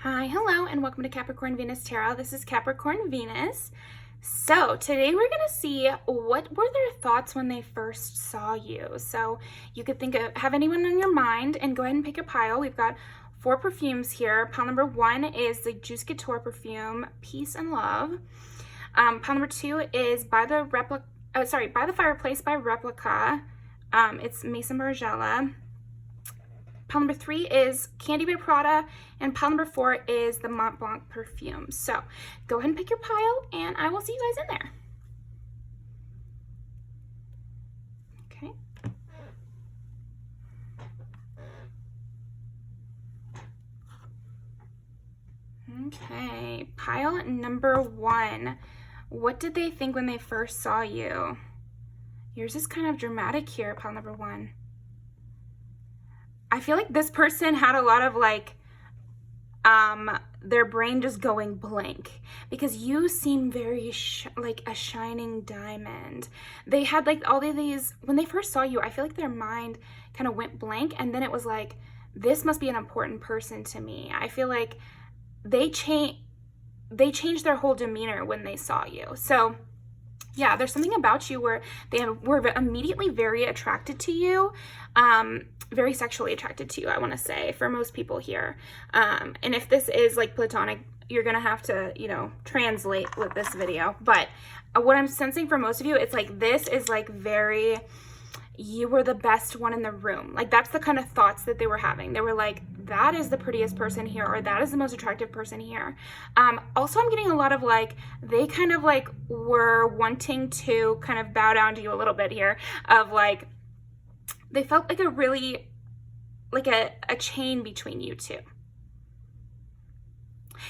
Hi, hello, and welcome to Capricorn Venus Tarot. This is Capricorn Venus. So today we're going to see what were their thoughts when they first saw you. So you could think of, have anyone on your mind and go ahead and pick a pile. We've got 4 perfumes here. Pile number 1 is the Juice Couture perfume, Peace and Love. Pile number 2 is By the Fireplace by Replica. It's Maison Margiela. Pile number 3 is Candy by Prada, and pile number 4 is the Mont Blanc perfume. So go ahead and pick your pile, and I will see you guys in there. Okay, pile number 1. What did they think when they first saw you? Yours is kind of dramatic here, pile number 1. I feel like this person had a lot of their brain just going blank because you seem very like a shining diamond. They had like all of these, when they first saw you, I feel like their mind kind of went blank, and then it was like, this must be an important person to me. I feel like they changed their whole demeanor when they saw you. So yeah, there's something about you where they were immediately very attracted to you, very sexually attracted to you, I want to say, for most people here. And if this is like platonic, you're going to have to, translate with this video. But what I'm sensing for most of you, it's like this is like very, you were the best one in the room. Like that's the kind of thoughts that they were having. They were like, that is the prettiest person here, or that is the most attractive person here. Also, I'm getting a lot of like, they kind of like were wanting to kind of bow down to you a little bit here, of like, they felt like a really, like a chain between you two.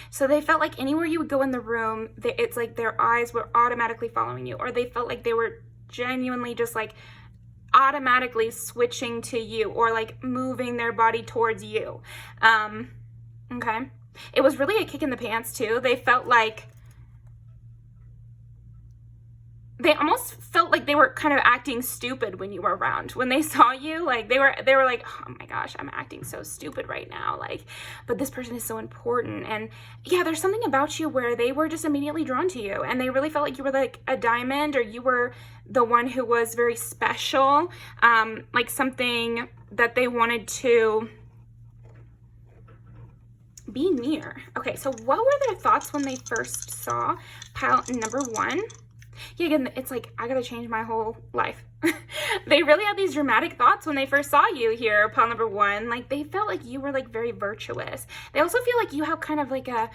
So they felt like anywhere you would go in the room, it's like their eyes were automatically following you, or they felt like they were genuinely just like automatically switching to you, or like moving their body towards you. Okay. It was really a kick in the pants too. They felt like, they almost felt like they were kind of acting stupid when you were around. When they saw you, like they were like, oh my gosh, I'm acting so stupid right now. Like, but this person is so important. And yeah, there's something about you where they were just immediately drawn to you, and they really felt like you were like a diamond, or you were the one who was very special, like something that they wanted to be near. Okay, so what were their thoughts when they first saw pile number 1? Yeah, again, it's like, I gotta change my whole life. They really had these dramatic thoughts when they first saw you here, pile number 1. Like, they felt like you were like very virtuous. They also feel like you have kind of like a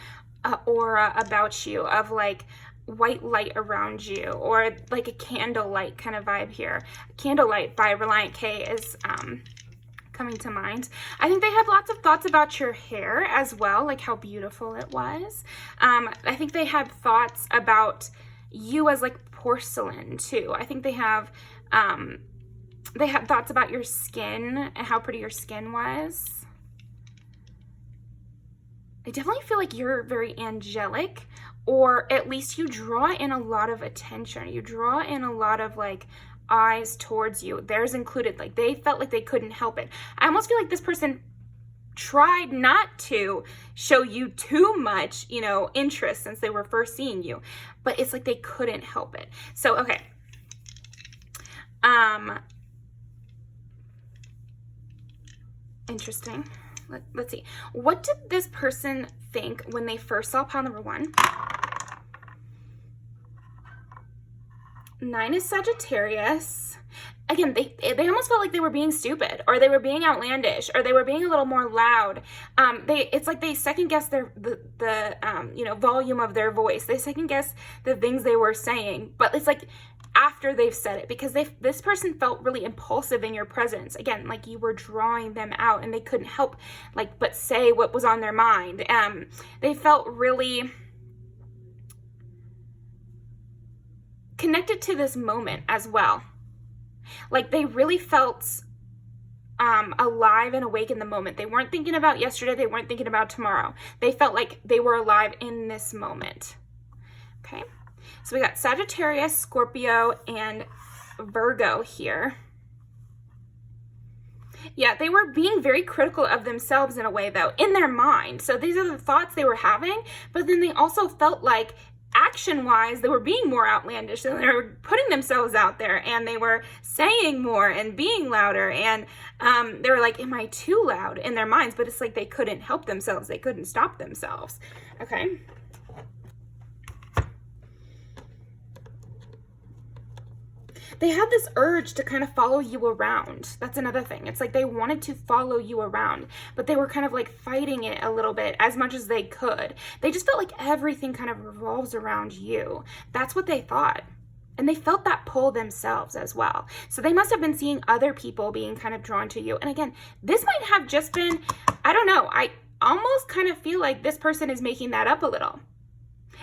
aura about you of like white light around you, or like a candlelight kind of vibe here. Candlelight by Reliant K is coming to mind. I think they had lots of thoughts about your hair as well, like how beautiful it was. I think they had thoughts about you as like porcelain too. I think they had thoughts about your skin and how pretty your skin was. I definitely feel like you're very angelic, or at least you draw in a lot of attention. You draw in a lot of like eyes towards you, theirs included. Like they felt like they couldn't help it. I almost feel like this person tried not to show you too much, interest since they were first seeing you, but it's like they couldn't help it. So, okay. Interesting. Let's see. What did this person think when they first saw pile number 1? 9 is Sagittarius. Again, they almost felt like they were being stupid, or they were being outlandish, or they were being a little more loud. It's like they second guessed the volume of their voice. They second guessed the things they were saying, but it's like after they've said it, because this person felt really impulsive in your presence. Again, like you were drawing them out, and they couldn't help but say what was on their mind. They felt really connected to this moment as well. Like they really felt alive and awake in the moment. They weren't thinking about yesterday. They weren't thinking about tomorrow. They felt like they were alive in this moment. Okay. So we got Sagittarius, Scorpio, and Virgo here. Yeah, they were being very critical of themselves in a way, though, in their mind. So these are the thoughts they were having, but then they also felt like action-wise, they were being more outlandish, and they were putting themselves out there, and they were saying more and being louder, and they were like, am I too loud, in their minds? But it's like they couldn't help themselves. They couldn't stop themselves. Okay. They had this urge to kind of follow you around. That's another thing. It's like they wanted to follow you around, but they were kind of like fighting it a little bit as much as they could. They just felt like everything kind of revolves around you. That's what they thought. And they felt that pull themselves as well. So they must have been seeing other people being kind of drawn to you. And again, this might have just been, I don't know, I almost kind of feel like this person is making that up a little.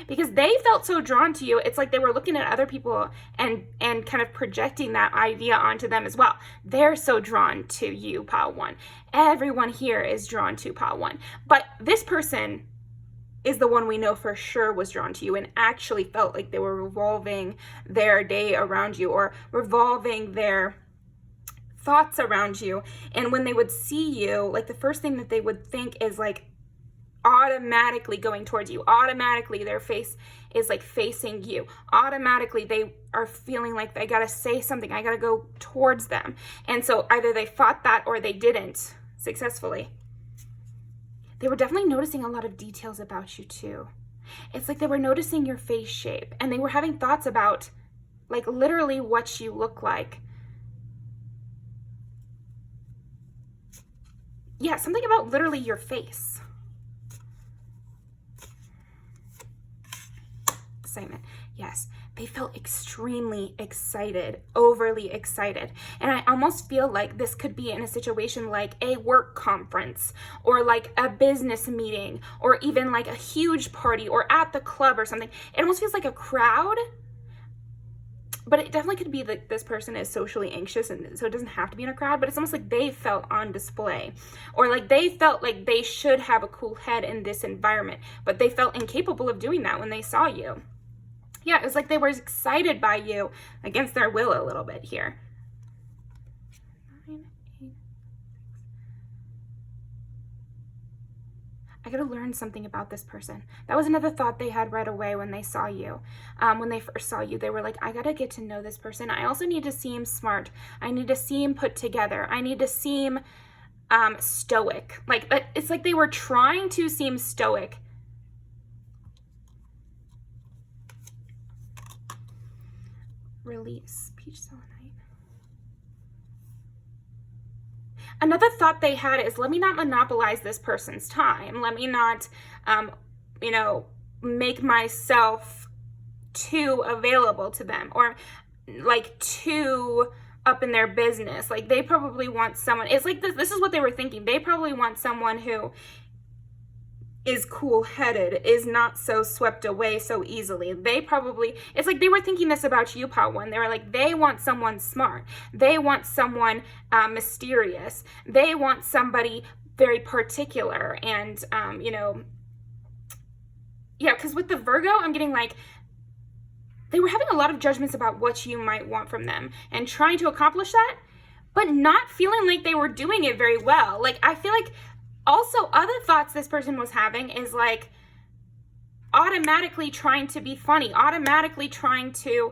Because they felt so drawn to you, it's like they were looking at other people and kind of projecting that idea onto them as well. They're so drawn to you, pile one. Everyone here is drawn to pile one. But this person is the one we know for sure was drawn to you and actually felt like they were revolving their day around you, or revolving their thoughts around you. And when they would see you, like the first thing that they would think is like, automatically going towards you. Automatically their face is like facing you. Automatically they are feeling like I gotta say something. I gotta go towards them. And so either they fought that or they didn't successfully. They were definitely noticing a lot of details about you too. It's like they were noticing your face shape, and they were having thoughts about like literally what you look like. Yeah, something about literally your face. Excitement. Yes, they felt extremely excited, overly excited. And I almost feel like this could be in a situation like a work conference, or like a business meeting, or even like a huge party, or at the club or something. It almost feels like a crowd, but it definitely could be that this person is socially anxious, and so it doesn't have to be in a crowd, but it's almost like they felt on display, or like they felt like they should have a cool head in this environment, but they felt incapable of doing that when they saw you. Yeah, it was like they were excited by you against their will a little bit here. 9, 8, 6. I gotta learn something about this person. That was another thought they had right away when they saw you. When they first saw you, they were like, I gotta get to know this person. I also need to seem smart. I need to seem put together. I need to seem stoic. Like, it's like they were trying to seem stoic. Release, peach selenite. Another thought they had is, let me not monopolize this person's time. Let me not, make myself too available to them, or like too up in their business. Like they probably want someone, it's like this is what they were thinking. They probably want someone who is cool-headed, is not so swept away so easily. It's like they were thinking this about you, Pile One. They were like, they want someone smart. They want someone mysterious. They want somebody very particular. And, yeah, because with the Virgo, I'm getting like, they were having a lot of judgments about what you might want from them and trying to accomplish that, but not feeling like they were doing it very well. Like, I feel like also other thoughts this person was having is like automatically trying to be funny, automatically trying to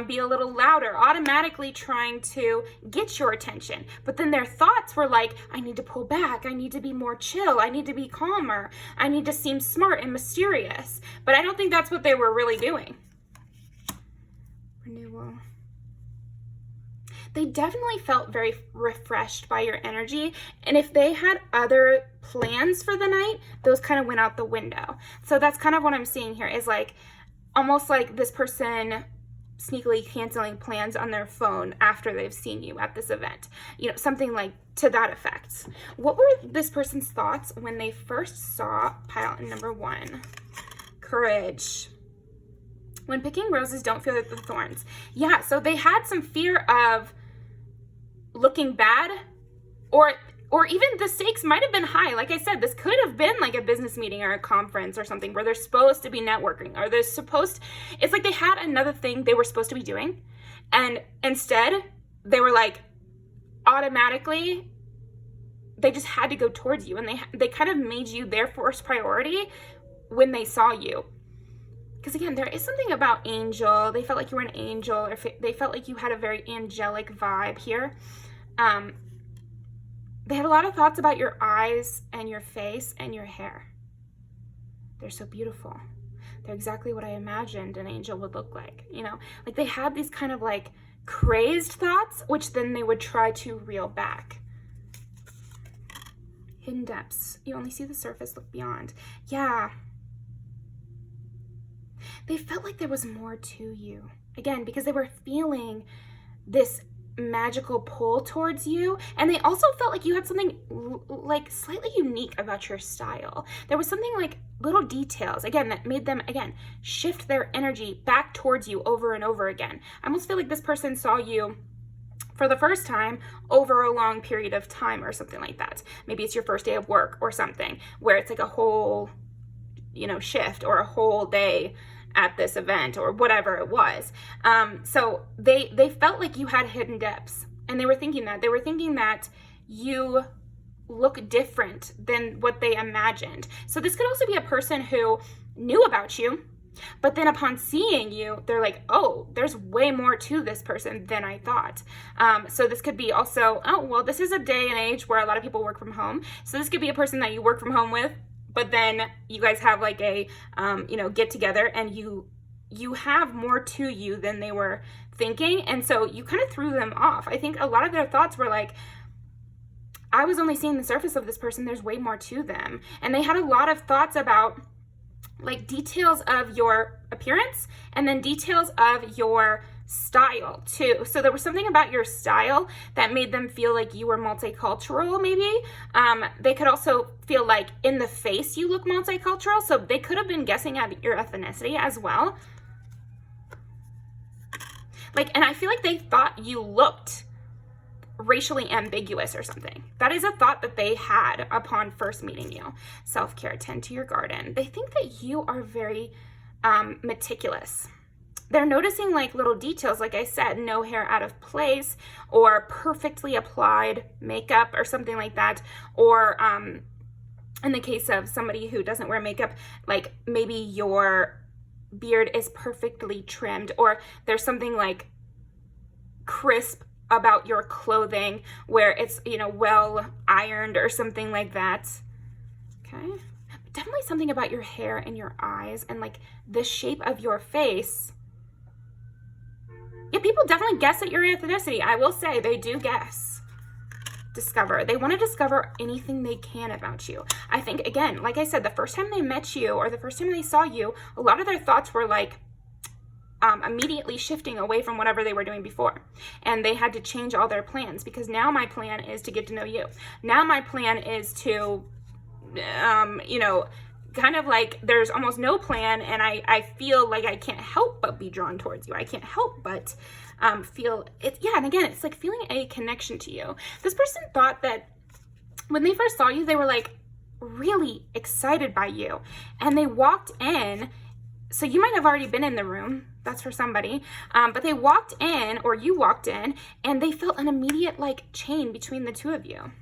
be a little louder, automatically trying to get your attention. But then their thoughts were like, I need to pull back, I need to be more chill, I need to be calmer, I need to seem smart and mysterious. But I don't think that's what they were really doing. Renewal. They definitely felt very refreshed by your energy. And if they had other plans for the night, those kind of went out the window. So that's kind of what I'm seeing here, is like almost like this person sneakily canceling plans on their phone after they've seen you at this event. Something like to that effect. What were this person's thoughts when they first saw pile number 1? Courage. When picking roses, don't feel the thorns. Yeah, so they had some fear of looking bad, or even the stakes might have been high. Like I said, this could have been like a business meeting or a conference or something where they're supposed to be networking, or it's like they had another thing they were supposed to be doing, and instead they were like automatically they just had to go towards you, and they kind of made you their first priority when they saw you. Because again, there is something about angel. They felt like you were an angel, or they felt like you had a very angelic vibe here. They had a lot of thoughts about your eyes and your face and your hair. They're so beautiful. They're exactly what I imagined an angel would look like, you know? Like they had these kind of like crazed thoughts, which then they would try to reel back. Hidden depths. You only see the surface, look beyond. Yeah. They felt like there was more to you. Again, because they were feeling this magical pull towards you, and they also felt like you had something like slightly unique about your style. There was something like little details, again, that made them, again, shift their energy back towards you over and over again. I almost feel like this person saw you for the first time over a long period of time or something like that. Maybe it's your first day of work or something, where it's like a whole, you know, shift or a whole day at this event or whatever it was. So they felt like you had hidden depths, and they were thinking that you look different than what they imagined. So this could also be a person who knew about you, but then upon seeing you, they're like, oh, there's way more to this person than I thought. So this could be also, oh, well, this is a day and age where a lot of people work from home. So this could be a person that you work from home with, but then you guys have like a, you know, get together, and you have more to you than they were thinking. And so you kind of threw them off. I think a lot of their thoughts were like, I was only seeing the surface of this person. There's way more to them. And they had a lot of thoughts about like details of your appearance and then details of your style too. So there was something about your style that made them feel like you were multicultural, maybe. They could also feel like in the face you look multicultural, so they could have been guessing at your ethnicity as well. Like, and I feel like they thought you looked racially ambiguous or something. That is a thought that they had upon first meeting you. Self-care, tend to your garden. They think that you are very meticulous. They're noticing like little details, like I said, no hair out of place, or perfectly applied makeup or something like that. Or in the case of somebody who doesn't wear makeup, like maybe your beard is perfectly trimmed, or there's something like crisp about your clothing where it's, you know, well ironed or something like that. Okay. Definitely something about your hair and your eyes and like the shape of your face. Yeah, people definitely guess at your ethnicity. I will say they do guess. Discover. They want to discover anything they can about you. I think, again, like I said, the first time they met you or the first time they saw you, a lot of their thoughts were like immediately shifting away from whatever they were doing before. And they had to change all their plans, because now my plan is to get to know you. Now my plan is to, you know, kind of like there's almost no plan, and I feel like I can't help but be drawn towards you. I can't help but feel it. Yeah, and again, it's like feeling a connection to you. This person thought that when they first saw you, they were like really excited by you, and they walked in. So you might have already been in the room. That's for somebody. But they walked in, or you walked in, and they felt an immediate like chain between the two of you.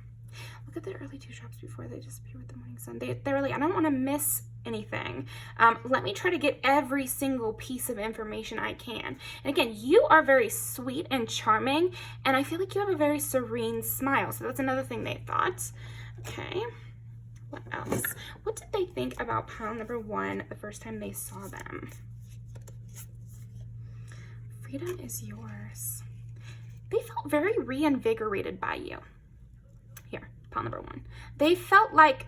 Look at the early dewdrops before they disappear with the morning sun. They're like, I don't want to miss anything. Let me try to get every single piece of information I can. And again, you are very sweet and charming, and I feel like you have a very serene smile. So that's another thing they thought. Okay. What else? What did they think about pile number one the first time they saw them? Freedom is yours. They felt very reinvigorated by you. Here, pile number one. They felt like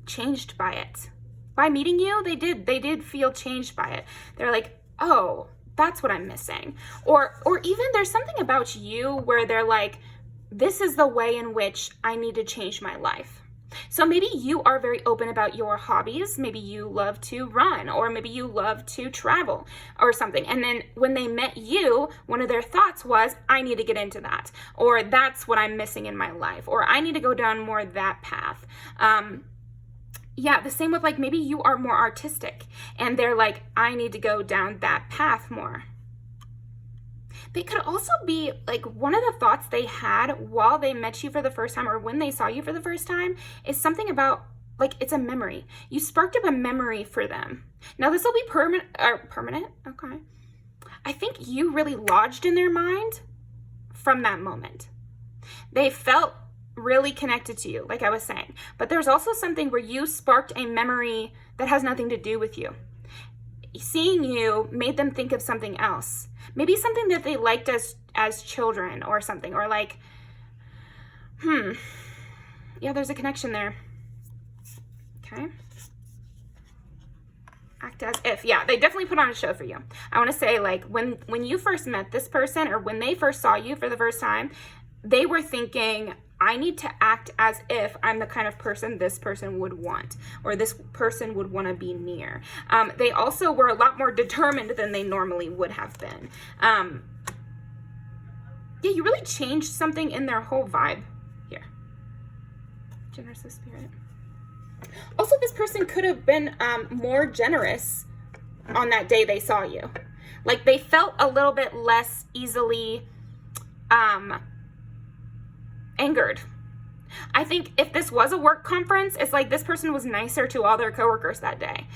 changed by it. By meeting you, they did feel changed by it. They're like, oh, that's what I'm missing. Or even there's something about you where they're like, this is the way in which I need to change my life. So maybe you are very open about your hobbies. Maybe you love to run, or maybe you love to travel or something. And then when they met you, one of their thoughts was, I need to get into that, or that's what I'm missing in my life, or I need to go down more that path. Yeah, the same with like, maybe you are more artistic and they're like, I need to go down that path more. They could also be like, one of the thoughts they had while they met you for the first time or when they saw you for the first time is something about, like, it's a memory. You sparked up a memory for them. Now this will be permanent. Okay. I think you really lodged in their mind from that moment. They felt really connected to you, like I was saying. But there's also something where you sparked a memory that has nothing to do with you. Seeing you made them think of something else. Maybe something that they liked as children or something. Or like, yeah, there's a connection there. Okay. Act as if. Yeah, they definitely put on a show for you. I want to say, like, when you first met this person or when they first saw you for the first time, they were thinking, I need to act as if I'm the kind of person this person would want, or this person would want to be near. They also were a lot more determined than they normally would have been. Yeah, you really changed something in their whole vibe here. Generous spirit. Also, this person could have been more generous on that day they saw you. Like, they felt a little bit less easily angered. I think if this was a work conference, it's like this person was nicer to all their coworkers that day,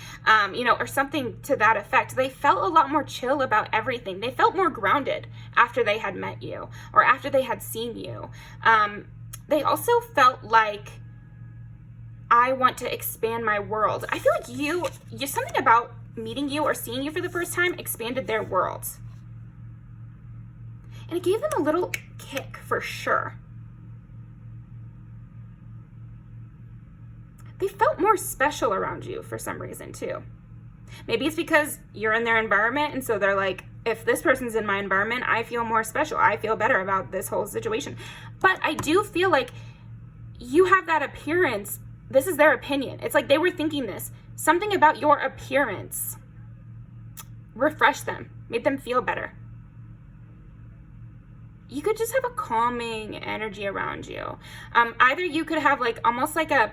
you know, or something to that effect. They felt a lot more chill about everything. They felt more grounded after they had met you or after they had seen you. They also felt like, I want to expand my world. I feel like you something about meeting you or seeing you for the first time expanded their worlds. And it gave them a little kick for sure. They felt more special around you for some reason too. Maybe it's because you're in their environment and so they're like, if this person's in my environment, I feel more special. I feel better about this whole situation. But I do feel like you have that appearance. This is their opinion. It's like they were thinking this. Something about your appearance refreshed them, made them feel better. You could just have a calming energy around you. Either you could have like almost like a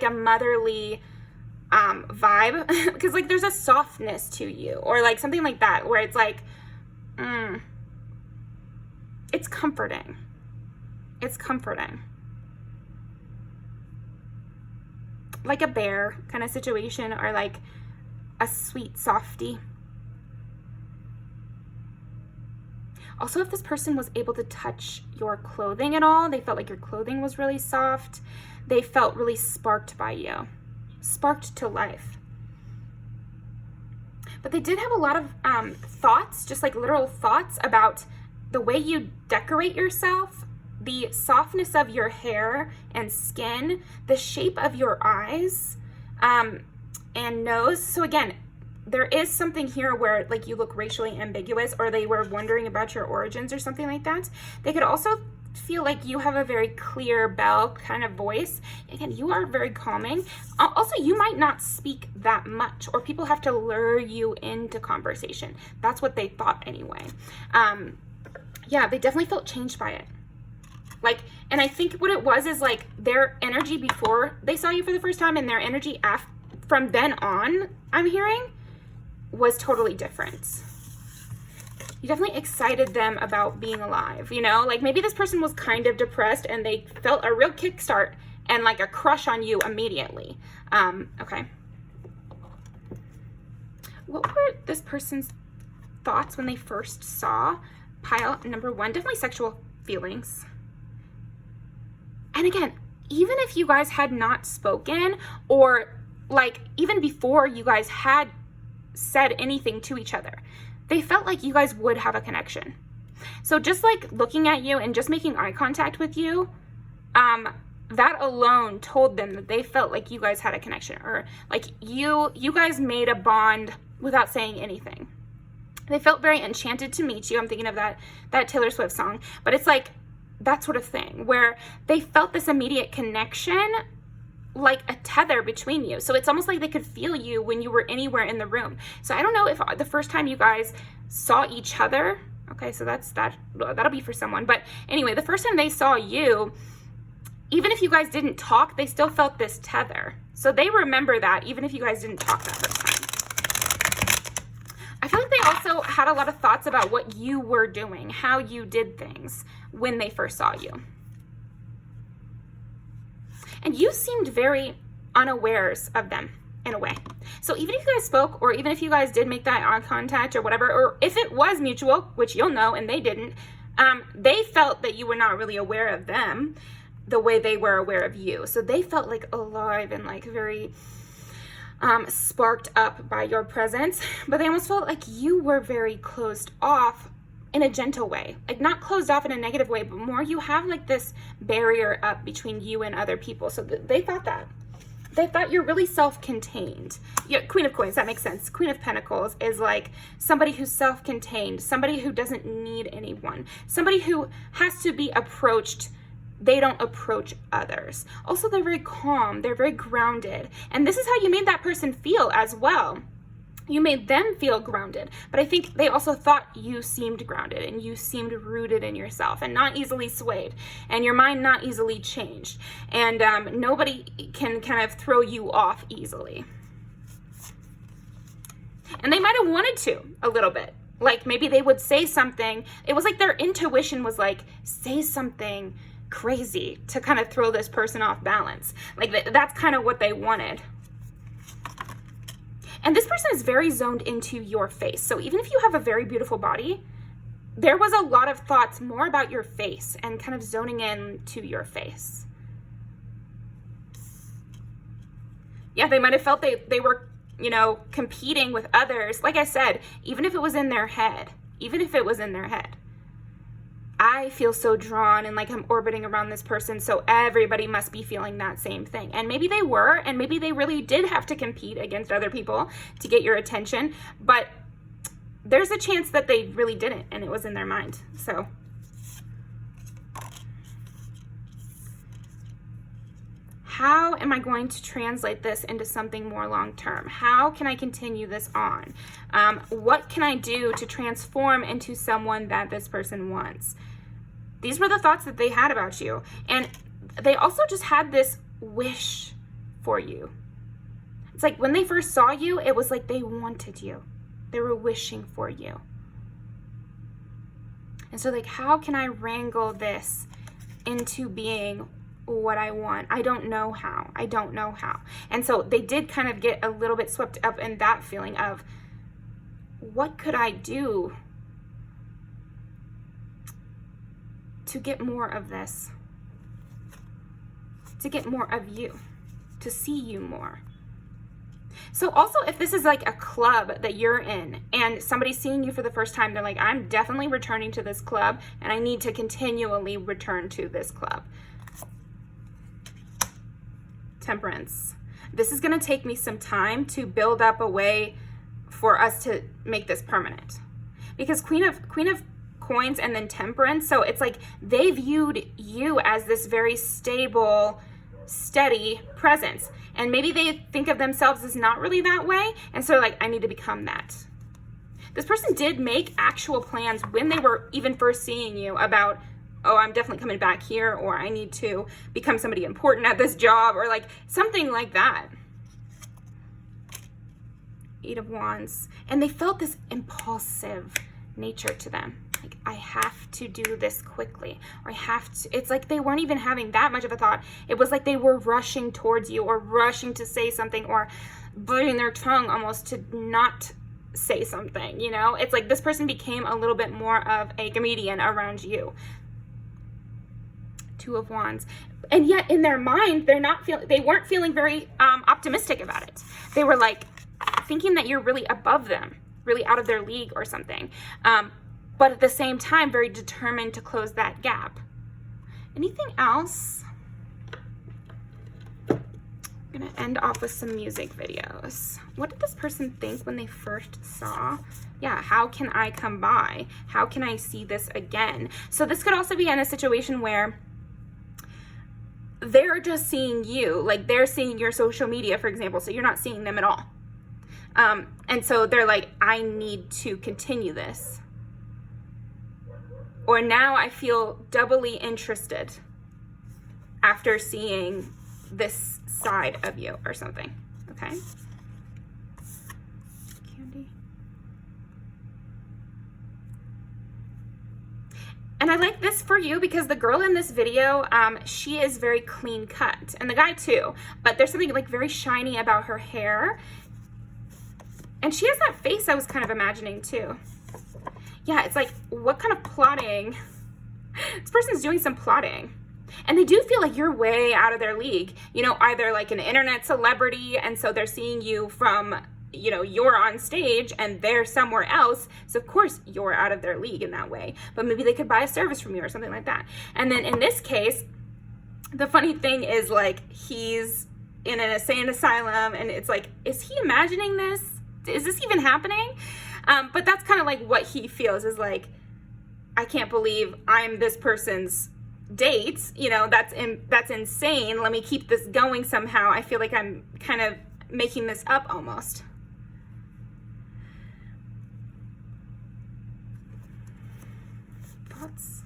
motherly vibe, because like there's a softness to you, or like something like that, where it's like, it's comforting. It's comforting. Like a bear kind of situation, or like a sweet softie. Also, if this person was able to touch your clothing at all, they felt like your clothing was really soft. They felt really sparked by you, sparked to life. But they did have a lot of thoughts, just like literal thoughts about the way you decorate yourself, the softness of your hair and skin, the shape of your eyes and nose. So again, there is something here where like you look racially ambiguous, or they were wondering about your origins or something like that. They could also feel like you have a very clear bell kind of voice. Again, you are very calming. Also, you might not speak that much, or people have to lure you into conversation. That's what they thought anyway. Yeah, they definitely felt changed by it. Like, and I think what it was is like their energy before they saw you for the first time and their energy from then on, I'm hearing, was totally different. You definitely excited them about being alive, you know? Like maybe this person was kind of depressed and they felt a real kickstart and like a crush on you immediately. Okay. What were this person's thoughts when they first saw pile number one? Definitely sexual feelings. And again, even if you guys had not spoken, or like even before you guys had said anything to each other, they felt like you guys would have a connection. So just like looking at you and just making eye contact with you, that alone told them that they felt like you guys had a connection, or like you guys made a bond without saying anything. They felt very enchanted to meet you. I'm thinking of that Taylor Swift song, but it's like that sort of thing where they felt this immediate connection, like a tether between you. So it's almost like they could feel you when you were anywhere in the room. So I don't know if the first time you guys saw each other, okay, so that'll be for someone. But anyway, the first time they saw you, even if you guys didn't talk, they still felt this tether. So they remember that even if you guys didn't talk that first time. I feel like they also had a lot of thoughts about what you were doing, how you did things when they first saw you. And you seemed very unawares of them in a way. So even if you guys spoke, or even if you guys did make that eye contact or whatever, or if it was mutual, which you'll know and they didn't, they felt that you were not really aware of them the way they were aware of you. So they felt like alive and like very sparked up by your presence, but they almost felt like you were very closed off in a gentle way, like not closed off in a negative way, but more you have like this barrier up between you and other people. So they thought that. They thought you're really self-contained. Yeah, Queen of Coins, that makes sense. Queen of Pentacles is like somebody who's self-contained, somebody who doesn't need anyone, somebody who has to be approached. They don't approach others. Also, they're very calm. They're very grounded. And this is how you made that person feel as well. You made them feel grounded. But I think they also thought you seemed grounded and you seemed rooted in yourself and not easily swayed and your mind not easily changed. And nobody can kind of throw you off easily. And they might have wanted to a little bit. Like maybe they would say something. It was like their intuition was like, say something crazy to kind of throw this person off balance. Like that's kind of what they wanted. And this person is very zoned into your face. So even if you have a very beautiful body, there was a lot of thoughts more about your face and kind of zoning in to your face. Yeah, they might have felt they were, you know, competing with others. Like I said, even if it was in their head, I feel so drawn and like I'm orbiting around this person, so everybody must be feeling that same thing. And maybe they were, and maybe they really did have to compete against other people to get your attention, but there's a chance that they really didn't and it was in their mind. So how am I going to translate this into something more long-term? How can I continue this on? What can I do to transform into someone that this person wants? These were the thoughts that they had about you. And they also just had this wish for you. It's like when they first saw you, it was like they wanted you. They were wishing for you. And so like, how can I wrangle this into being what I want? I don't know how. And so they did kind of get a little bit swept up in that feeling of, what could I do to get more of this? To get more of you, to see you more. So also, if this is like a club that you're in and somebody's seeing you for the first time, they're like, I'm definitely returning to this club and I need to continually return to this club. Temperance. This is going to take me some time to build up a way for us to make this permanent. Because Queen of Coins and then Temperance, so it's like they viewed you as this very stable, steady presence. And maybe they think of themselves as not really that way. And so like, I need to become that. This person did make actual plans when they were even first seeing you about, oh, I'm definitely coming back here, or I need to become somebody important at this job, or like something like that. Eight of Wands. And they felt this impulsive nature to them. Like, I have to do this quickly, or I have to. It's like they weren't even having that much of a thought. It was like they were rushing towards you, or rushing to say something, or biting their tongue almost to not say something, you know? It's like this person became a little bit more of a comedian around you. Two of Wands. And yet in their mind, they weren't feeling very optimistic about it. They were like thinking that you're really above them, really out of their league or something. But at the same time, very determined to close that gap. Anything else? I'm gonna end off with some music videos. What did this person think when they first saw? Yeah, how can I come by? How can I see this again? So this could also be in a situation where they're just seeing you, like they're seeing your social media, for example, so you're not seeing them at all. And so they're like, I need to continue this. Or now I feel doubly interested after seeing this side of you or something. Okay. Candy. I like this for you because the girl in this video, she is very clean cut, and the guy too, but there's something like very shiny about her hair. And she has that face I was kind of imagining too. Yeah, it's like, what kind of plotting? This person's doing some plotting. And they do feel like you're way out of their league. You know, either like an internet celebrity, and so they're seeing you from, you know, you're on stage and they're somewhere else. So of course you're out of their league in that way. But maybe they could buy a service from you or something like that. And then in this case, the funny thing is like he's in an insane asylum, and it's like, is he imagining this? Is this even happening? But that's kind of like what he feels, is like, I can't believe I'm this person's date. You know, that's insane. Let me keep this going somehow. I feel like I'm kind of making this up almost. Thoughts?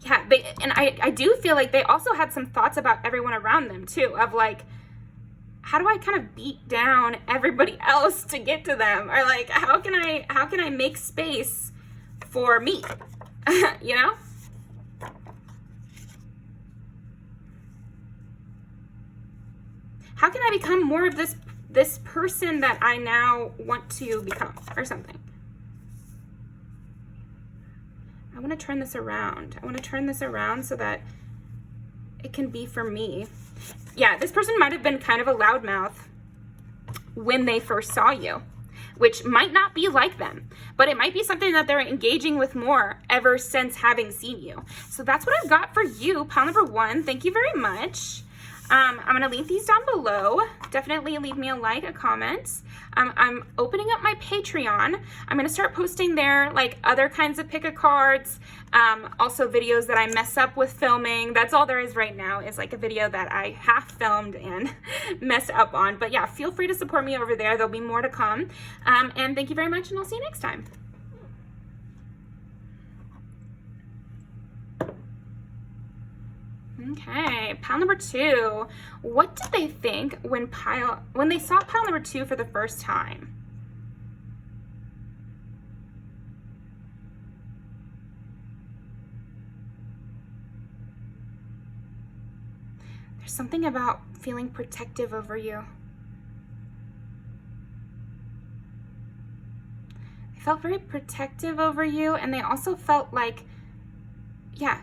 Yeah, and I do feel like they also had some thoughts about everyone around them too, of like, how do I kind of beat down everybody else to get to them? Or like, how can I make space for me? You know? How can I become more of this person that I now want to become, or something? I want to turn this around. I want to turn this around so that it can be for me. Yeah, this person might have been kind of a loudmouth when they first saw you, which might not be like them, but it might be something that they're engaging with more ever since having seen you. So that's what I've got for you, pile number 1. Thank you very much. I'm going to link these down below. Definitely leave me a like, a comment. I'm opening up my Patreon. I'm going to start posting there like other kinds of pick-a-cards, also videos that I mess up with filming. That's all there is right now, is like a video that I half filmed and messed up on. But yeah, feel free to support me over there. There'll be more to come. And thank you very much, and I'll see you next time. Okay, pile number 2. What did they think when they saw pile number 2 for the first time? There's something about feeling protective over you. They felt very protective over you, and they also felt like, yeah,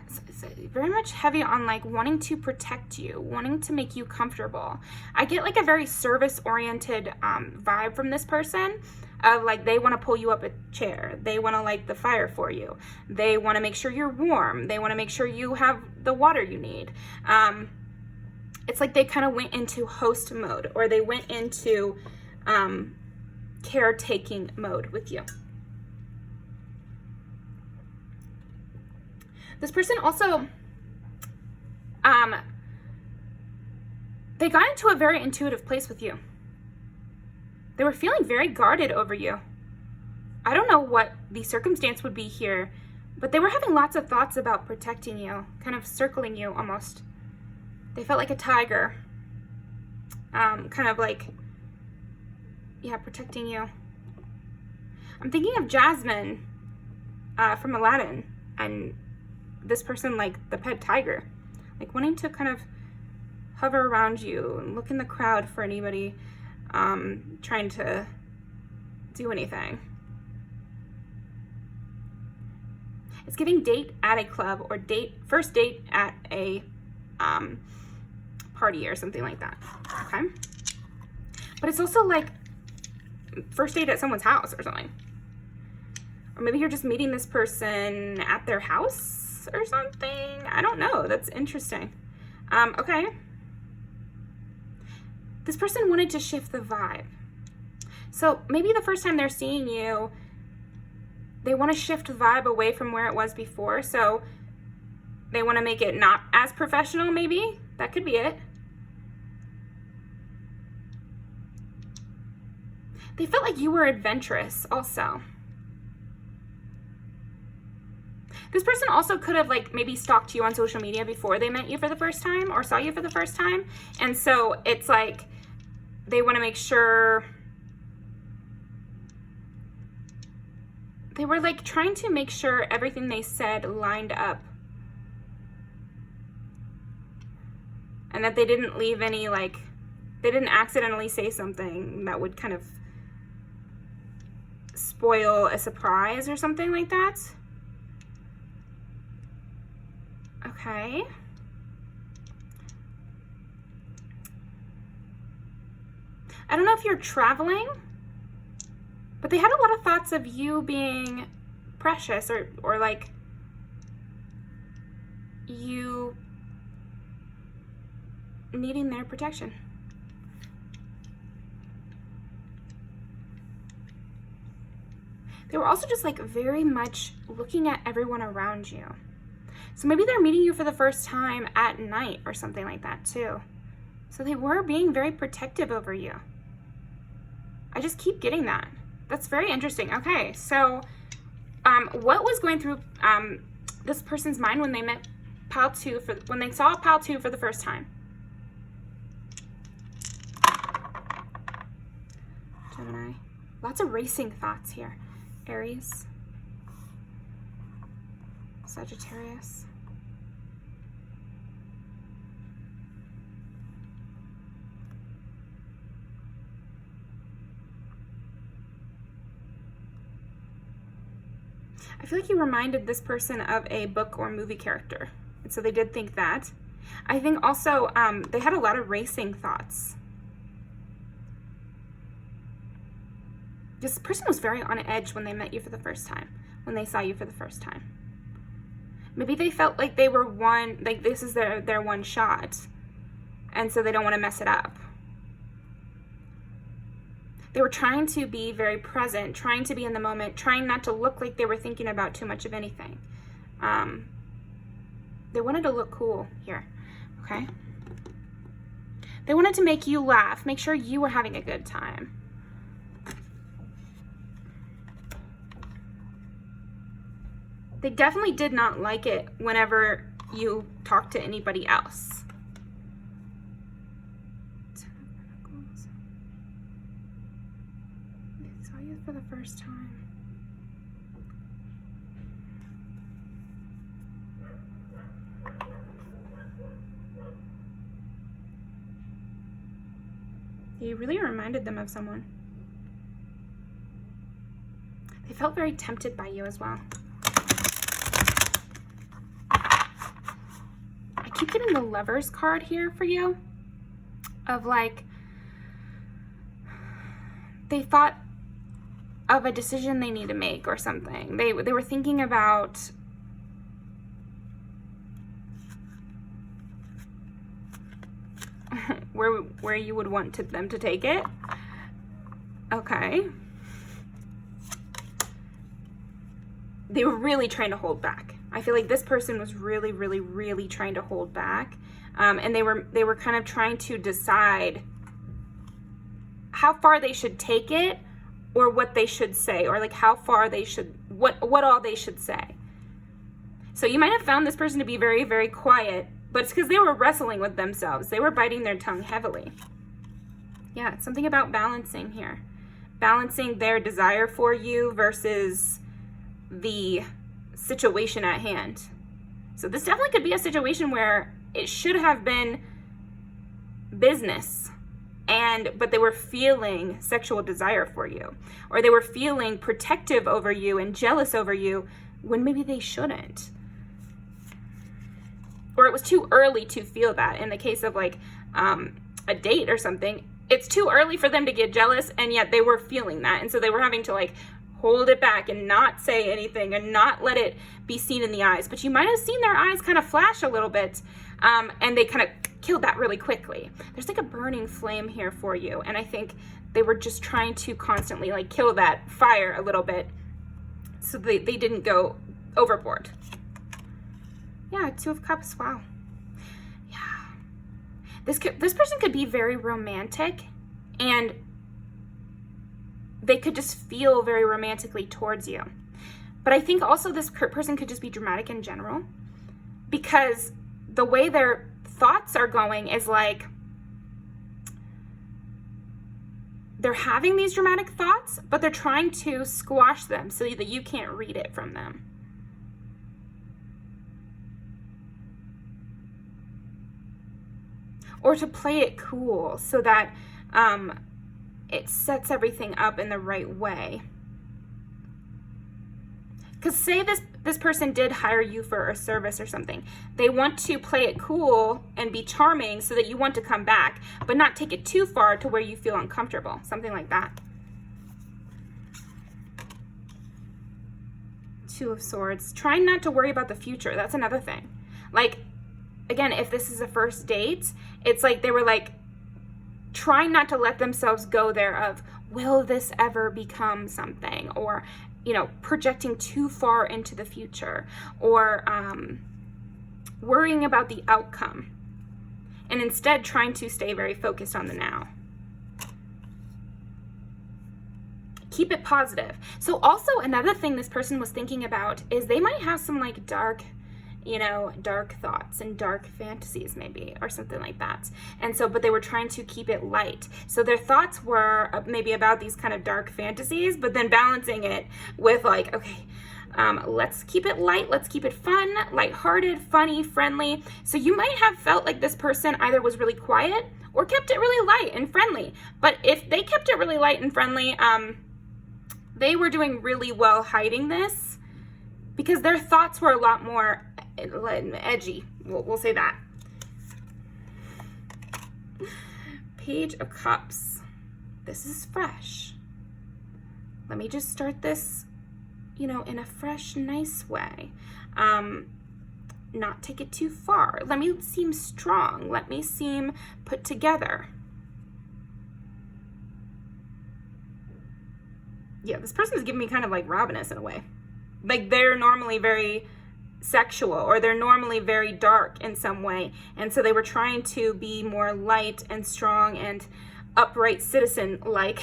very much heavy on like wanting to protect you, wanting to make you comfortable. I get like a very service-oriented vibe from this person, of like they want to pull you up a chair, they want to light the fire for you, they want to make sure you're warm, they want to make sure you have the water you need. It's like they kind of went into host mode, or they went into caretaking mode with you. This person also, they got into a very intuitive place with you. They were feeling very guarded over you. I don't know what the circumstance would be here, but they were having lots of thoughts about protecting you, kind of circling you almost. They felt like a tiger, kind of like, yeah, protecting you. I'm thinking of Jasmine from Aladdin, and this person like the pet tiger, like wanting to kind of hover around you and look in the crowd for anybody trying to do anything. It's giving date at a club, or first date at a party or something like that. Okay, but it's also like first date at someone's house or something, or maybe you're just meeting this person at their house or something. I don't know. That's interesting. Okay. This person wanted to shift the vibe. So maybe the first time they're seeing you, they want to shift the vibe away from where it was before. So they want to make it not as professional, maybe. That could be it. They felt like you were adventurous also. This person also could have like maybe stalked you on social media before they met you for the first time, or saw you for the first time. And so it's like they want to make sure They were like trying to make sure everything they said lined up. And that they didn't leave any, like, they didn't accidentally say something that would kind of spoil a surprise or something like that. Okay. I don't know if you're traveling, but they had a lot of thoughts of you being precious or like you needing their protection. They were also just like very much looking at everyone around you. So maybe they're meeting you for the first time at night or something like that too. So they were being very protective over you. I just keep getting that. That's very interesting. Okay, so what was going through this person's mind when they met Pile 2 when they saw Pile 2 for the first time? Gemini. Lots of racing thoughts here. Aries. Sagittarius. I feel like you reminded this person of a book or movie character. And so they did think that. I think also they had a lot of racing thoughts. This person was very on edge when they met you for the first time, when they saw you for the first time. Maybe they felt like they were like this is their one shot, and so they don't want to mess it up. They were trying to be very present, trying to be in the moment, trying not to look like they were thinking about too much of anything. They wanted to look cool here, okay? They wanted to make you laugh, make sure you were having a good time. They definitely did not like it whenever you talked to anybody else. They saw you for the first time. You really reminded them of someone. They felt very tempted by you as well. I keep getting the Lovers card here for you, of like, they thought of a decision they need to make or something. They were thinking about where you would want them to take it. Okay. They were really trying to hold back. I feel like this person was really, really, really trying to hold back. And they were kind of trying to decide how far they should take it, or what they should say, or like how far they should, what all they should say. So you might have found this person to be very, very quiet, but it's because they were wrestling with themselves. They were biting their tongue heavily. Yeah, it's something about balancing here. Balancing their desire for you versus the situation at hand. So this definitely could be a situation where it should have been business, but they were feeling sexual desire for you, or they were feeling protective over you and jealous over you when maybe they shouldn't. Or it was too early to feel that. In the case of like a date or something, it's too early for them to get jealous, and yet they were feeling that. And so they were having to like hold it back and not say anything and not let it be seen in the eyes. But you might have seen their eyes kind of flash a little bit, and they kind of killed that really quickly. There's like a burning flame here for you, and I think they were just trying to constantly like kill that fire a little bit so they didn't go overboard. Yeah, 2 of Cups, wow. Yeah. This person could be very romantic, and they could just feel very romantically towards you. But I think also this person could just be dramatic in general, because the way their thoughts are going is like, they're having these dramatic thoughts, but they're trying to squash them so that you can't read it from them. Or to play it cool so that it sets everything up in the right way. Because say this person did hire you for a service or something. They want to play it cool and be charming so that you want to come back, but not take it too far to where you feel uncomfortable. Something like that. Two of Swords. Trying not to worry about the future. That's another thing. Like, again, if this is a first date, it's like they were like trying not to let themselves go there of, will this ever become something? Or, you know, projecting too far into the future, or worrying about the outcome, and instead trying to stay very focused on the now. Keep it positive. So also another thing this person was thinking about is they might have some like dark, you know, dark thoughts and dark fantasies maybe, or something like that. And so, but they were trying to keep it light. So their thoughts were maybe about these kind of dark fantasies, but then balancing it with like, okay, let's keep it light, let's keep it fun, lighthearted, funny, friendly. So you might have felt like this person either was really quiet or kept it really light and friendly. But if they kept it really light and friendly, they were doing really well hiding this, because their thoughts were a lot more edgy. We'll say that. Page of Cups. This is fresh. Let me just start this, you know, in a fresh, nice way. Not take it too far. Let me seem strong. Let me seem put together. Yeah, this person is giving me kind of like ravenous in a way. Like they're normally very sexual, or they're normally very dark in some way, and so they were trying to be more light and strong and upright citizen like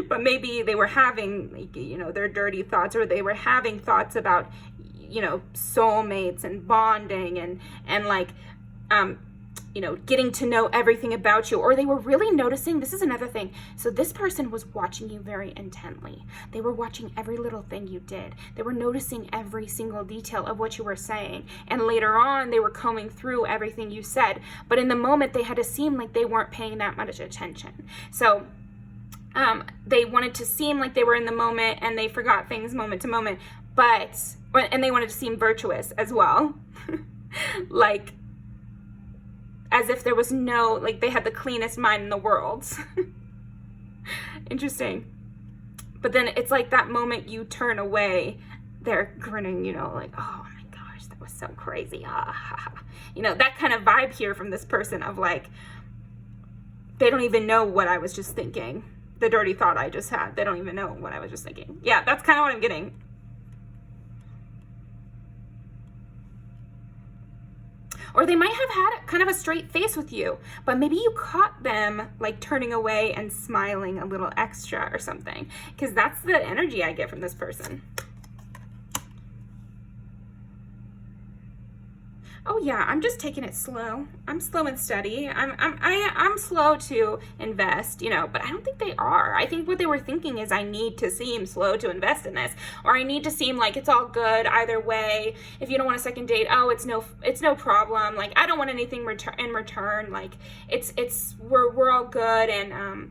but maybe they were having, like, you know, their dirty thoughts, or they were having thoughts about, you know, soulmates and bonding and like you know, getting to know everything about you, or they were really noticing. This is another thing. So this person was watching you very intently. They were watching every little thing you did. They were noticing every single detail of what you were saying. And later on, they were combing through everything you said. But in the moment, they had to seem like they weren't paying that much attention. So they wanted to seem like they were in the moment, and they forgot things moment to moment. And they wanted to seem virtuous as well. Like, as if there was no, like they had the cleanest mind in the world. Interesting. But then it's like that moment you turn away, they're grinning, you know, like, oh my gosh, that was so crazy. You know, that kind of vibe here from this person of like, they don't even know what I was just thinking. The dirty thought I just had. They don't even know what I was just thinking. Yeah, that's kind of what I'm getting. Or they might have had kind of a straight face with you, but maybe you caught them like turning away and smiling a little extra or something, because that's the energy I get from this person. Oh yeah, I'm just taking it slow. I'm slow and steady. I'm slow to invest, you know, but I don't think they are. I think what they were thinking is, I need to seem slow to invest in this, or I need to seem like it's all good either way. If you don't want a second date, oh, it's no problem. Like, I don't want anything in return. Like, we're all good, and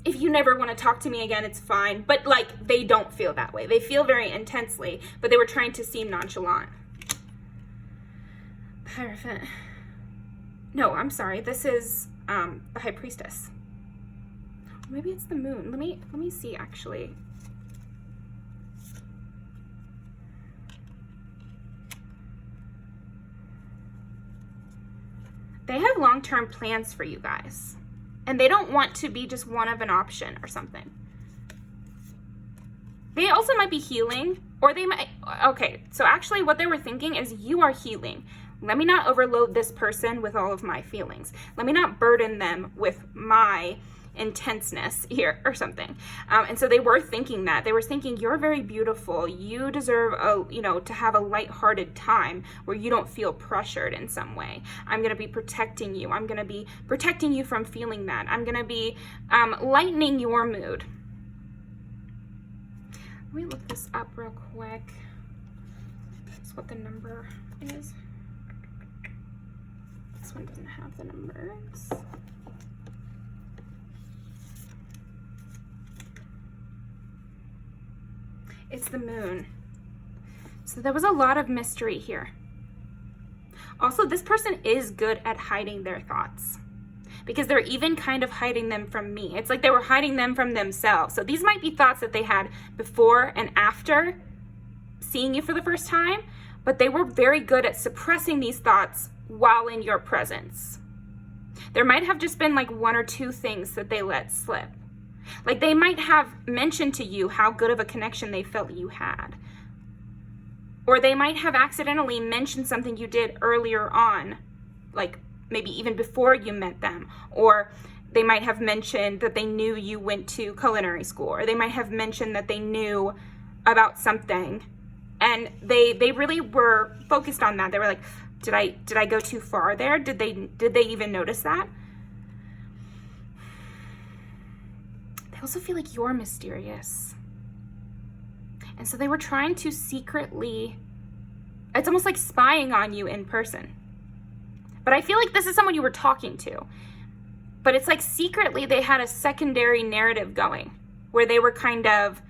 if you never want to talk to me again, it's fine. But like, they don't feel that way. They feel very intensely, but they were trying to seem nonchalant. Hierophant. No, I'm sorry. This is the High Priestess. Maybe it's the Moon. Let me see actually. They have long-term plans for you guys. And they don't want to be just one of an option or something. They also might be healing, or they might, okay, so actually what they were thinking is, you are healing. Let me not overload this person with all of my feelings. Let me not burden them with my, intenseness here or something. And so they were thinking that. They were thinking, you're very beautiful. You deserve to have a lighthearted time where you don't feel pressured in some way. I'm going to be protecting you. I'm going to be protecting you from feeling that. I'm going to be lightening your mood. Let me look this up real quick. That's what the number is. This one doesn't have the numbers. It's the moon. So there was a lot of mystery here. Also, this person is good at hiding their thoughts, because they're even kind of hiding them from me. It's like they were hiding them from themselves. So these might be thoughts that they had before and after seeing you for the first time, but they were very good at suppressing these thoughts while in your presence. There might have just been like one or two things that they let slip. Like they might have mentioned to you how good of a connection they felt you had. Or they might have accidentally mentioned something you did earlier on, like maybe even before you met them. Or they might have mentioned that they knew you went to culinary school. Or they might have mentioned that they knew about something. And they really were focused on that. They were like, did I go too far there? Did they even notice that? They also feel like you're mysterious. And so they were trying to secretly, it's almost like spying on you in person. But I feel like this is someone you were talking to. But it's like secretly they had a secondary narrative going where they were kind of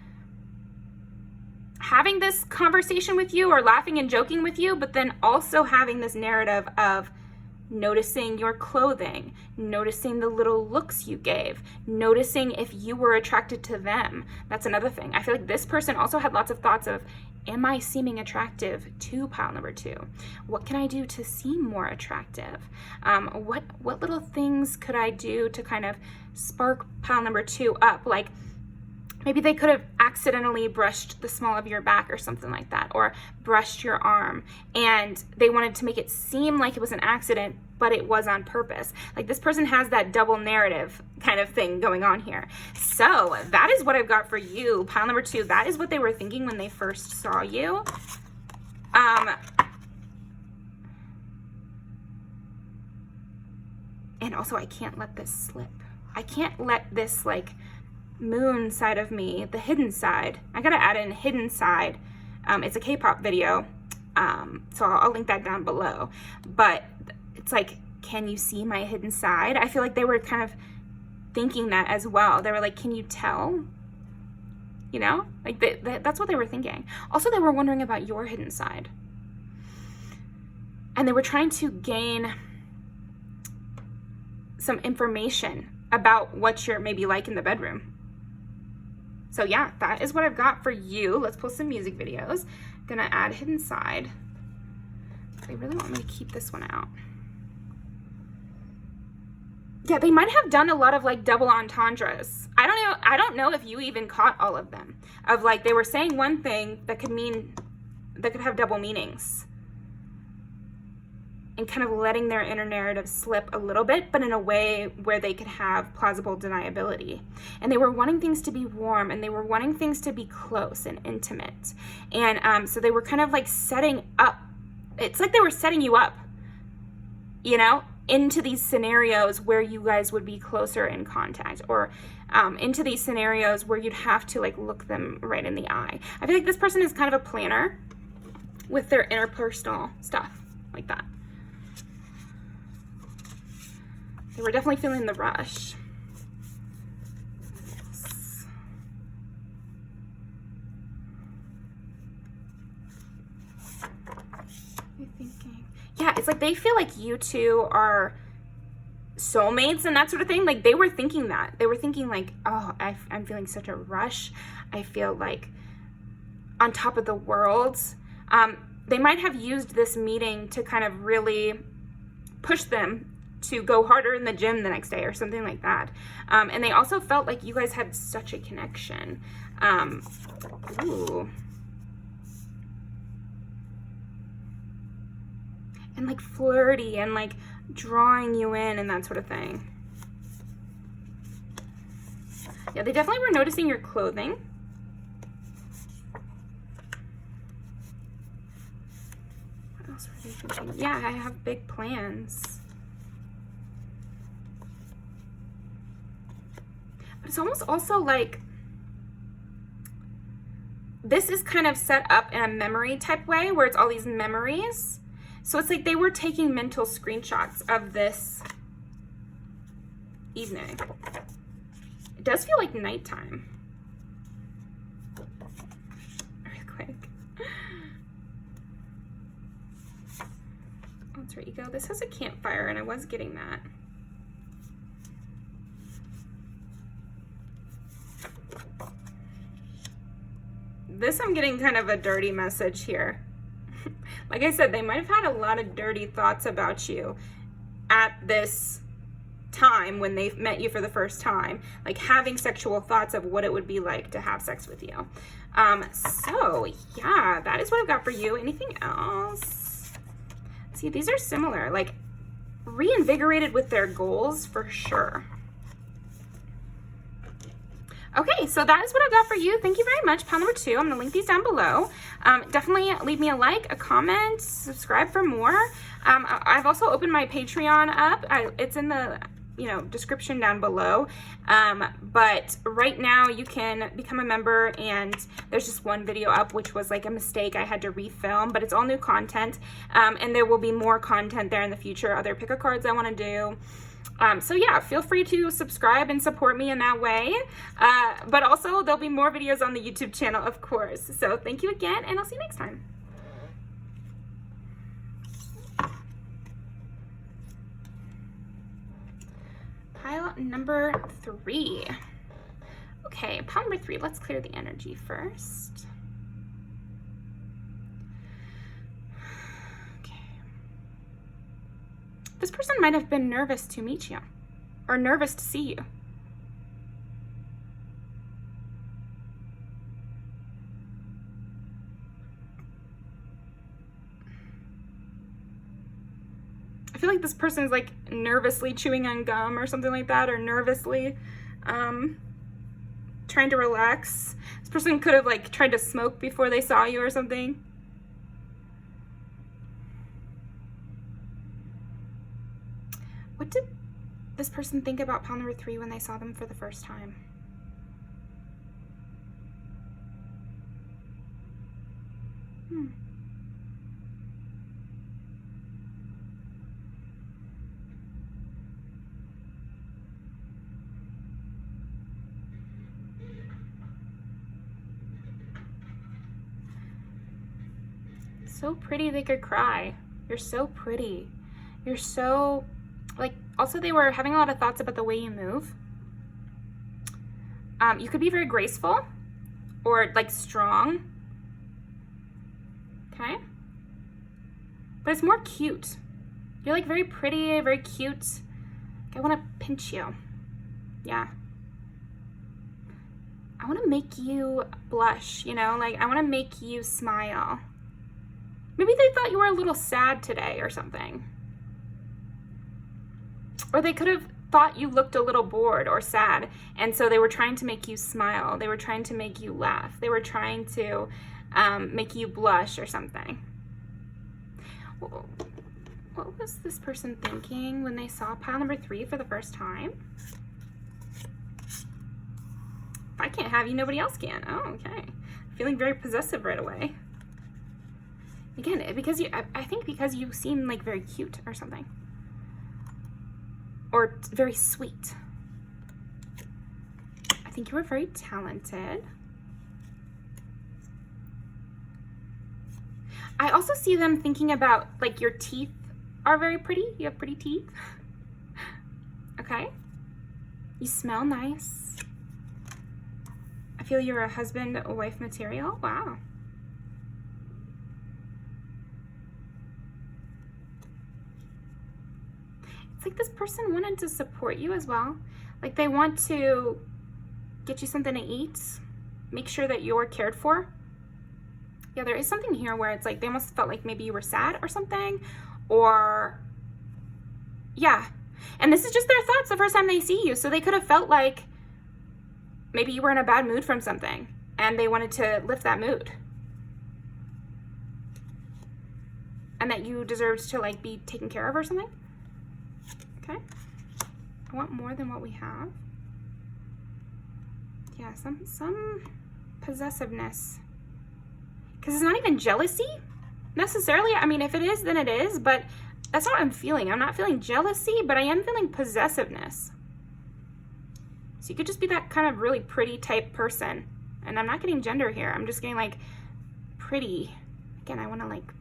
having this conversation with you or laughing and joking with you, but then also having this narrative of noticing your clothing, noticing the little looks you gave, noticing if you were attracted to them. That's another thing. I feel like this person also had lots of thoughts of, am I seeming attractive to pile number 2? What can I do to seem more attractive? What little things could I do to kind of spark pile number 2 up? Like maybe they could have accidentally brushed the small of your back or something like that, or brushed your arm, and they wanted to make it seem like it was an accident, but it was on purpose. Like this person has that double narrative kind of thing going on here. So that is what I've got for you, pile number 2. That is what they were thinking when they first saw you. And also, I can't let this slip. I can't let this like moon side of me, the hidden side. I gotta add in hidden side. It's a K-pop video, so I'll link that down below. But it's like, can you see my hidden side? I feel like they were kind of thinking that as well. They were like, can you tell? You know, like that's what they were thinking. Also, they were wondering about your hidden side, and they were trying to gain some information about what you're maybe like in the bedroom. So yeah, that is what I've got for you. Let's pull some music videos. Gonna add hidden side. They really want me to keep this one out. Yeah, they might have done a lot of like double entendres. I don't know if you even caught all of them. Of like they were saying one thing that could have double meanings. And kind of letting their inner narrative slip a little bit, but in a way where they could have plausible deniability. And they were wanting things to be warm, and they were wanting things to be close and intimate. And so they were kind of like setting up, it's like they were setting you up, you know, into these scenarios where you guys would be closer in contact, or into these scenarios where you'd have to like look them right in the eye. I feel like this person is kind of a planner with their interpersonal stuff like that. They were definitely feeling the rush. I'm thinking. Yeah, it's like they feel like you two are soulmates and that sort of thing. Like they were thinking that. They were thinking like, oh, I'm feeling such a rush. I feel like on top of the world. They might have used this meeting to kind of really push them to go harder in the gym the next day or something like that. And they also felt like you guys had such a connection. Ooh. And like flirty and like drawing you in and that sort of thing. Yeah, they definitely were noticing your clothing. What else were they thinking? Yeah, I have big plans. But it's almost also like this is kind of set up in a memory type way where it's all these memories. So it's like they were taking mental screenshots of this evening. It does feel like nighttime. Earthquake. Alter ego. This has a campfire, and I was getting that. This, I'm getting kind of a dirty message here. Like I said, they might have had a lot of dirty thoughts about you at this time when they met you for the first time, like having sexual thoughts of what it would be like to have sex with you. So yeah, that is what I've got for you. Anything else? See, these are similar, like reinvigorated with their goals for sure. Okay, so that is what I've got for you. Thank you very much. Pile number 2. I'm going to link these down below. Definitely leave me a like, a comment, subscribe for more. I've also opened my Patreon up. It's in the description down below. But right now you can become a member, and there's just one video up, which was like a mistake. I had to refilm, but it's all new content. And there will be more content there in the future, other pick a cards I want to do. So yeah, feel free to subscribe and support me in that way. But also there'll be more videos on the YouTube channel, of course. So thank you again, and I'll see you next time. Pile number 3. Okay, pile number 3. Let's clear the energy first. This person might have been nervous to meet you, or nervous to see you. I feel like this person is like nervously chewing on gum or something like that, or nervously trying to relax. This person could have like tried to smoke before they saw you or something. What did this person think about pile number 3 when they saw them for the first time? So pretty they could cry. You're so pretty. You're so... Like, also they were having a lot of thoughts about the way you move. You could be very graceful or like strong. Okay? But it's more cute. You're like very pretty, very cute. I want to pinch you. Yeah. I want to make you blush, like I want to make you smile. Maybe they thought you were a little sad today or something. Or they could have thought you looked a little bored or sad, and so they were trying to make you smile. They were trying to make you laugh. They were trying to make you blush or something. What was this person thinking when they saw pile number 3 for the first time? If I can't have you, nobody else can. Oh, okay. Feeling very possessive right away. Again, because I think because you seem like very cute or something. Or very sweet. I think you were very talented. I also see them thinking about, like, your teeth are very pretty. You have pretty teeth. Okay. You smell nice. I feel you're a husband or wife material. Wow. Like this person wanted to support you as well. Like they want to get you something to eat, make sure that you're cared for. Yeah, there is something here where it's like they almost felt like maybe you were sad or something, or yeah. And this is just their thoughts the first time they see you. So they could have felt like maybe you were in a bad mood from something and they wanted to lift that mood. And that you deserved to like be taken care of or something. Okay. I want more than what we have. Yeah, some possessiveness. Because it's not even jealousy necessarily. I mean, if it is, then it is, but that's not what I'm feeling. I'm not feeling jealousy, but I am feeling possessiveness. So you could just be that kind of really pretty type person. And I'm not getting gender here. I'm just getting like pretty. Again, I want to like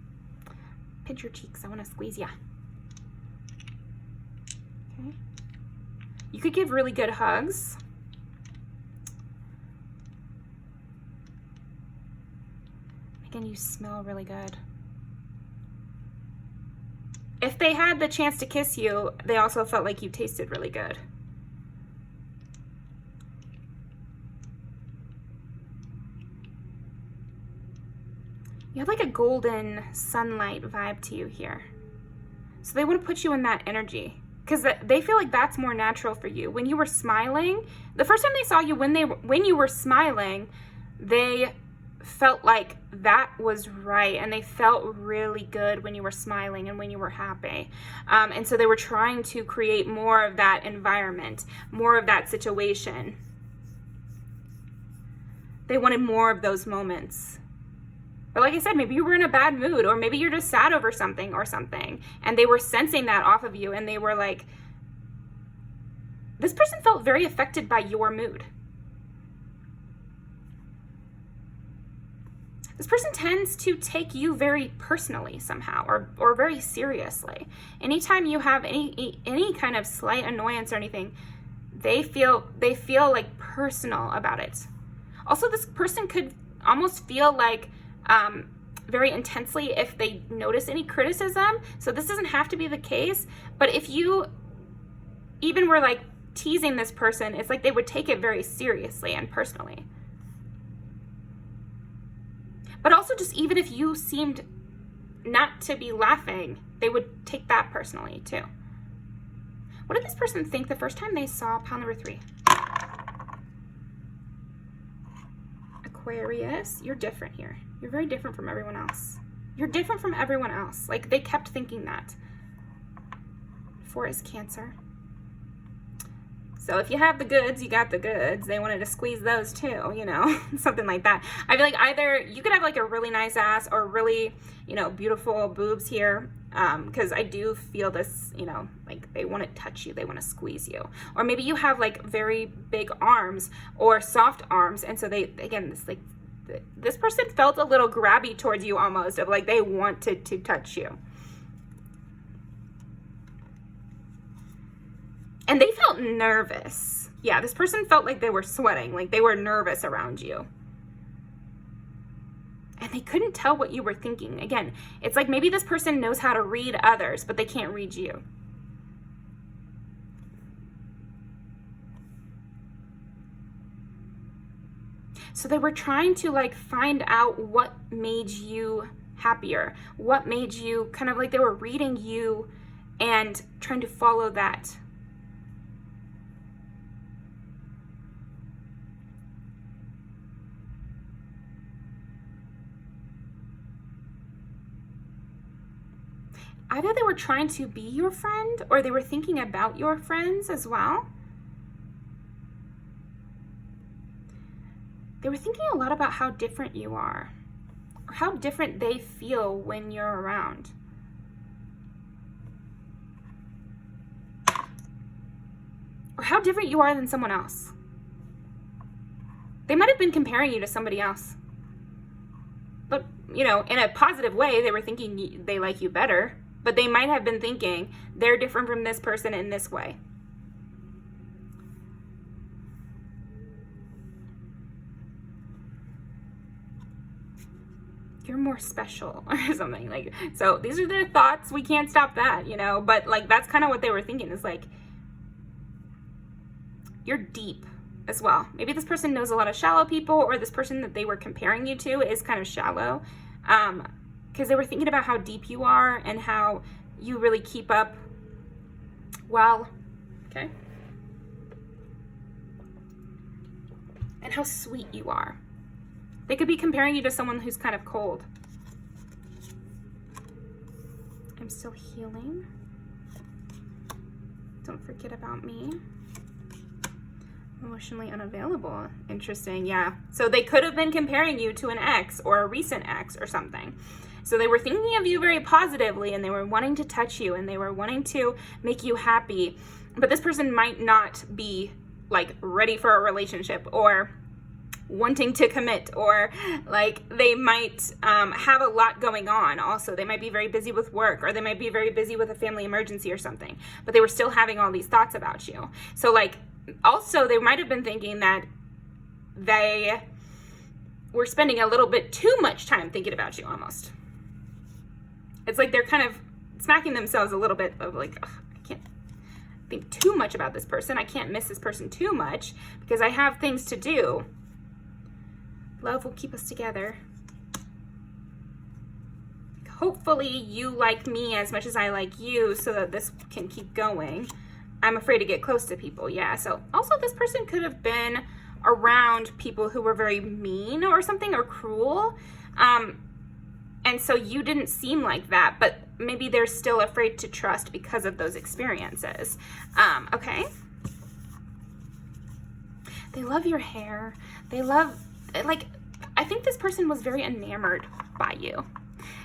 pinch your cheeks. I want to squeeze ya. Okay. You could give really good hugs. Again, you smell really good. If they had the chance to kiss you, they also felt like you tasted really good. You have like a golden sunlight vibe to you here. So they want to put you in that energy because they feel like that's more natural for you. When you were smiling, the first time they saw you when you were smiling, they felt like that was right, and they felt really good when you were smiling and when you were happy. And so they were trying to create more of that environment, more of that situation. They wanted more of those moments. But like I said, maybe you were in a bad mood, or maybe you're just sad over something or something, and they were sensing that off of you, and they were like, this person felt very affected by your mood. This person tends to take you very personally somehow, or very seriously. Anytime you have any kind of slight annoyance or anything, they feel like personal about it. Also, this person could almost feel like very intensely if they notice any criticism. So this doesn't have to be the case, but if you even were like teasing this person, it's like they would take it very seriously and personally. But also, just even if you seemed not to be laughing, they would take that personally too. What did this person think the first time they saw pile number 3? Aquarius, you're different here. You're very different from everyone else. You're different from everyone else. Like, they kept thinking that. 4 is Cancer. So if you have the goods, you got the goods. They wanted to squeeze those too, you know, something like that. I feel like either you could have like a really nice ass or really, you know, beautiful boobs here. Because I do feel this, you know, like they want to touch you, they want to squeeze you. Or maybe you have like very big arms or soft arms. And so they, again, this person felt a little grabby towards you almost, of like they wanted to touch you. And they felt nervous. Yeah, this person felt like they were sweating, like they were nervous around you. And they couldn't tell what you were thinking. Again, it's like maybe this person knows how to read others, but they can't read you. So they were trying to like find out what made you happier, what made you kind of like they were reading you and trying to follow that. Either they were trying to be your friend or they were thinking about your friends as well. They were thinking a lot about how different you are, or how different they feel when you're around. Or how different you are than someone else. They might have been comparing you to somebody else. But, you know, in a positive way, they were thinking they like you better. But they might have been thinking they're different from this person in this way. You're more special or something. Like, so these are their thoughts. We can't stop that, you know. But like that's kind of what they were thinking. Is like you're deep as well. Maybe this person knows a lot of shallow people, or this person that they were comparing you to is kind of shallow. Because they were thinking about how deep you are and how you really keep up well. Okay. and how sweet you are. They could be comparing you to someone who's kind of cold. I'm still healing. Don't forget about me. Emotionally unavailable. Interesting, yeah. So they could have been comparing you to an ex or a recent ex or something. So they were thinking of you very positively, and they were wanting to touch you, and they were wanting to make you happy. But this person might not be like ready for a relationship or wanting to commit, or like they might have a lot going on. Also, they might be very busy with work, or they might be very busy with a family emergency or something, but they were still having all these thoughts about you. So like, also they might have been thinking that they were spending a little bit too much time thinking about you. Almost, it's like they're kind of smacking themselves a little bit of like, I can't think too much about this person, I can't miss this person too much because I have things to do. Love will keep us together. Hopefully you like me as much as I like you so that this can keep going. I'm afraid to get close to people. Yeah, so also this person could have been around people who were very mean or something, or cruel. And so you didn't seem like that, but maybe they're still afraid to trust because of those experiences. Okay. They love your hair. They love, like, I think this person was very enamored by you,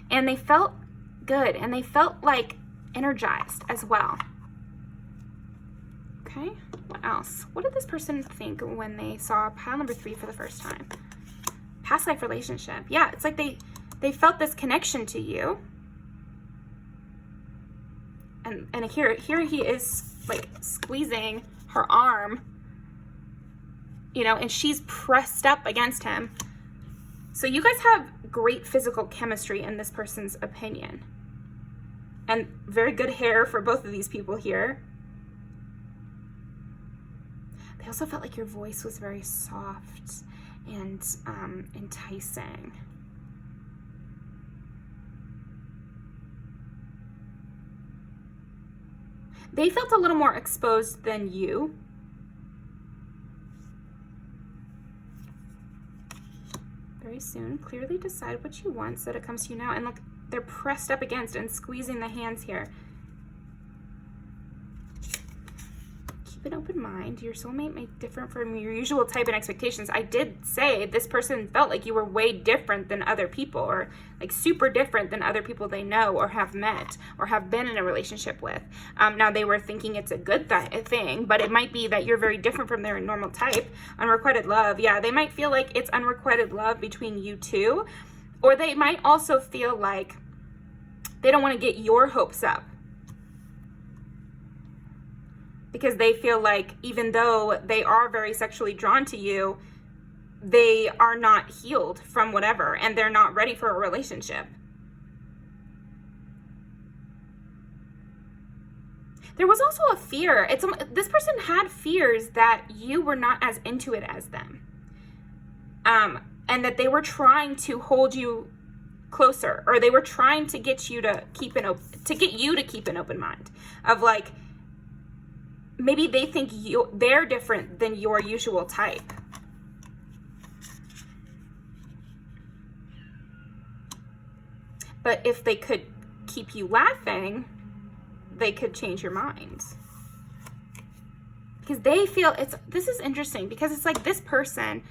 and they felt good, and they felt like energized as well. Okay, what else? What did this person think when they saw pile number 3 for the first time? Past life relationship. Yeah, it's like they felt this connection to you. And here he is like squeezing her arm, you know, and she's pressed up against him. So you guys have great physical chemistry in this person's opinion. And very good hair for both of these people here. They also felt like your voice was very soft and enticing. They felt a little more exposed than you. Very soon, clearly decide what you want so that it comes to you now. And look, they're pressed up against and squeezing the hands here. Keep an open mind. Your soulmate may differ from your usual type and expectations. I did say this person felt like you were way different than other people, or like super different than other people they know or have met or have been in a relationship with. Now they were thinking it's a good thing, but it might be that you're very different from their normal type. Unrequited love. Yeah, they might feel like it's unrequited love between you two, or they might also feel like they don't want to get your hopes up, because they feel like even though they are very sexually drawn to you, they are not healed from whatever, and they're not ready for a relationship. There was also a fear. This person had fears that you were not as into it as them, and that they were trying to hold you closer, or they were trying to get you to keep an open mind of like, maybe they think they're different than your usual type. But if they could keep you laughing, they could change your mind. Because they feel this is interesting, because it's like this person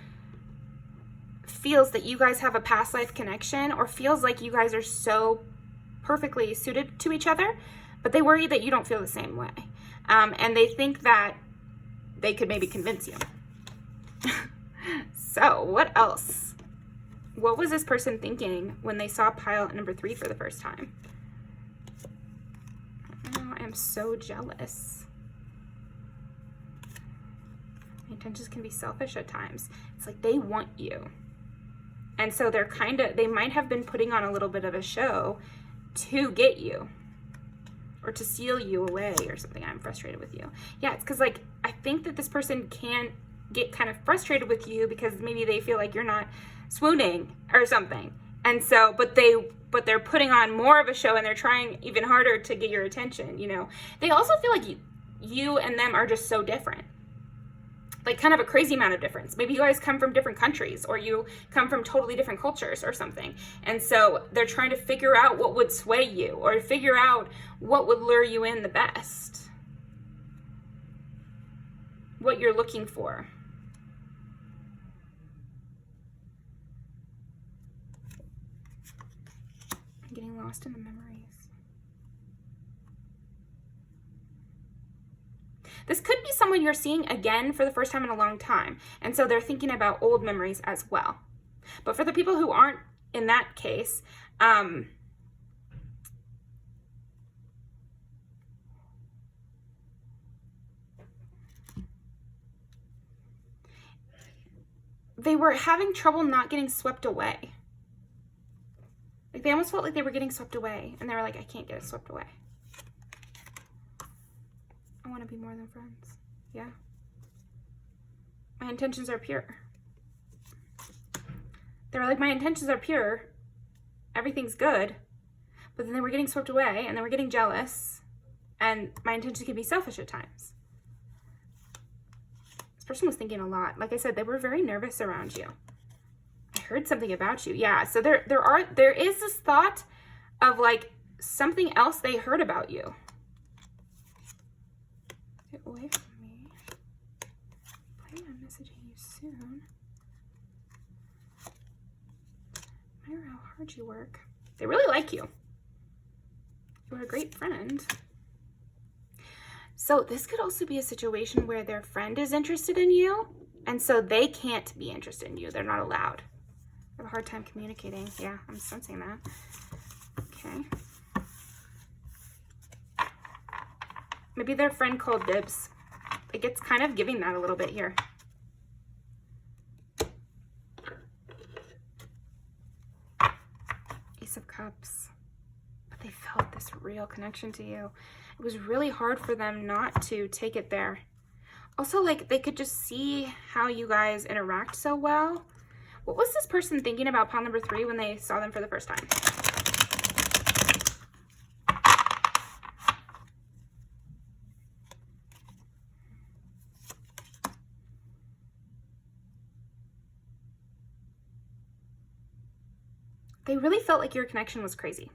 feels that you guys have a past life connection, or feels like you guys are so perfectly suited to each other, but they worry that you don't feel the same way. And they think that they could maybe convince you. So what else? What was this person thinking when they saw pile number 3 for the first time? Oh, I am so jealous. My intentions can be selfish at times. It's like they want you. And so they might have been putting on a little bit of a show to get you, or to seal you away or something. I'm frustrated with you. Yeah, it's because like, I think that this person can get kind of frustrated with you because maybe they feel like you're not swooning or something. And so, but they're putting on more of a show, and they're trying even harder to get your attention, you know. They also feel like you and them are just so different. like kind of a crazy amount of difference. Maybe you guys come from different countries, or you come from totally different cultures or something. And so they're trying to figure out what would sway you, or figure out what would lure you in the best, what you're looking for. I'm getting lost in the memories. This could be someone you're seeing again for the first time in a long time, and so they're thinking about old memories as well. But for the people who aren't in that case, they were having trouble not getting swept away. Like they almost felt like they were getting swept away, and they were like, I can't get swept away. I want to be more than friends. Yeah. My intentions are pure. They were like, my intentions are pure. Everything's good. But then they were getting swept away, and they were getting jealous. And my intentions could be selfish at times. This person was thinking a lot. Like I said, they were very nervous around you. I heard something about you. Yeah. So there is this thought of like something else they heard about you. Get away from me. Planning on messaging you soon. Admire how hard you work. They really like you. You're a great friend. So this could also be a situation where their friend is interested in you, and so they can't be interested in you. They're not allowed. They have a hard time communicating. Yeah, I'm sensing that. Okay. Maybe their friend called dibs. Like it's kind of giving that a little bit here. Ace of Cups. But they felt this real connection to you. It was really hard for them not to take it there. Also, like they could just see how you guys interact so well. What was this person thinking about pile number 3 when they saw them for the first time? They really felt like your connection was crazy.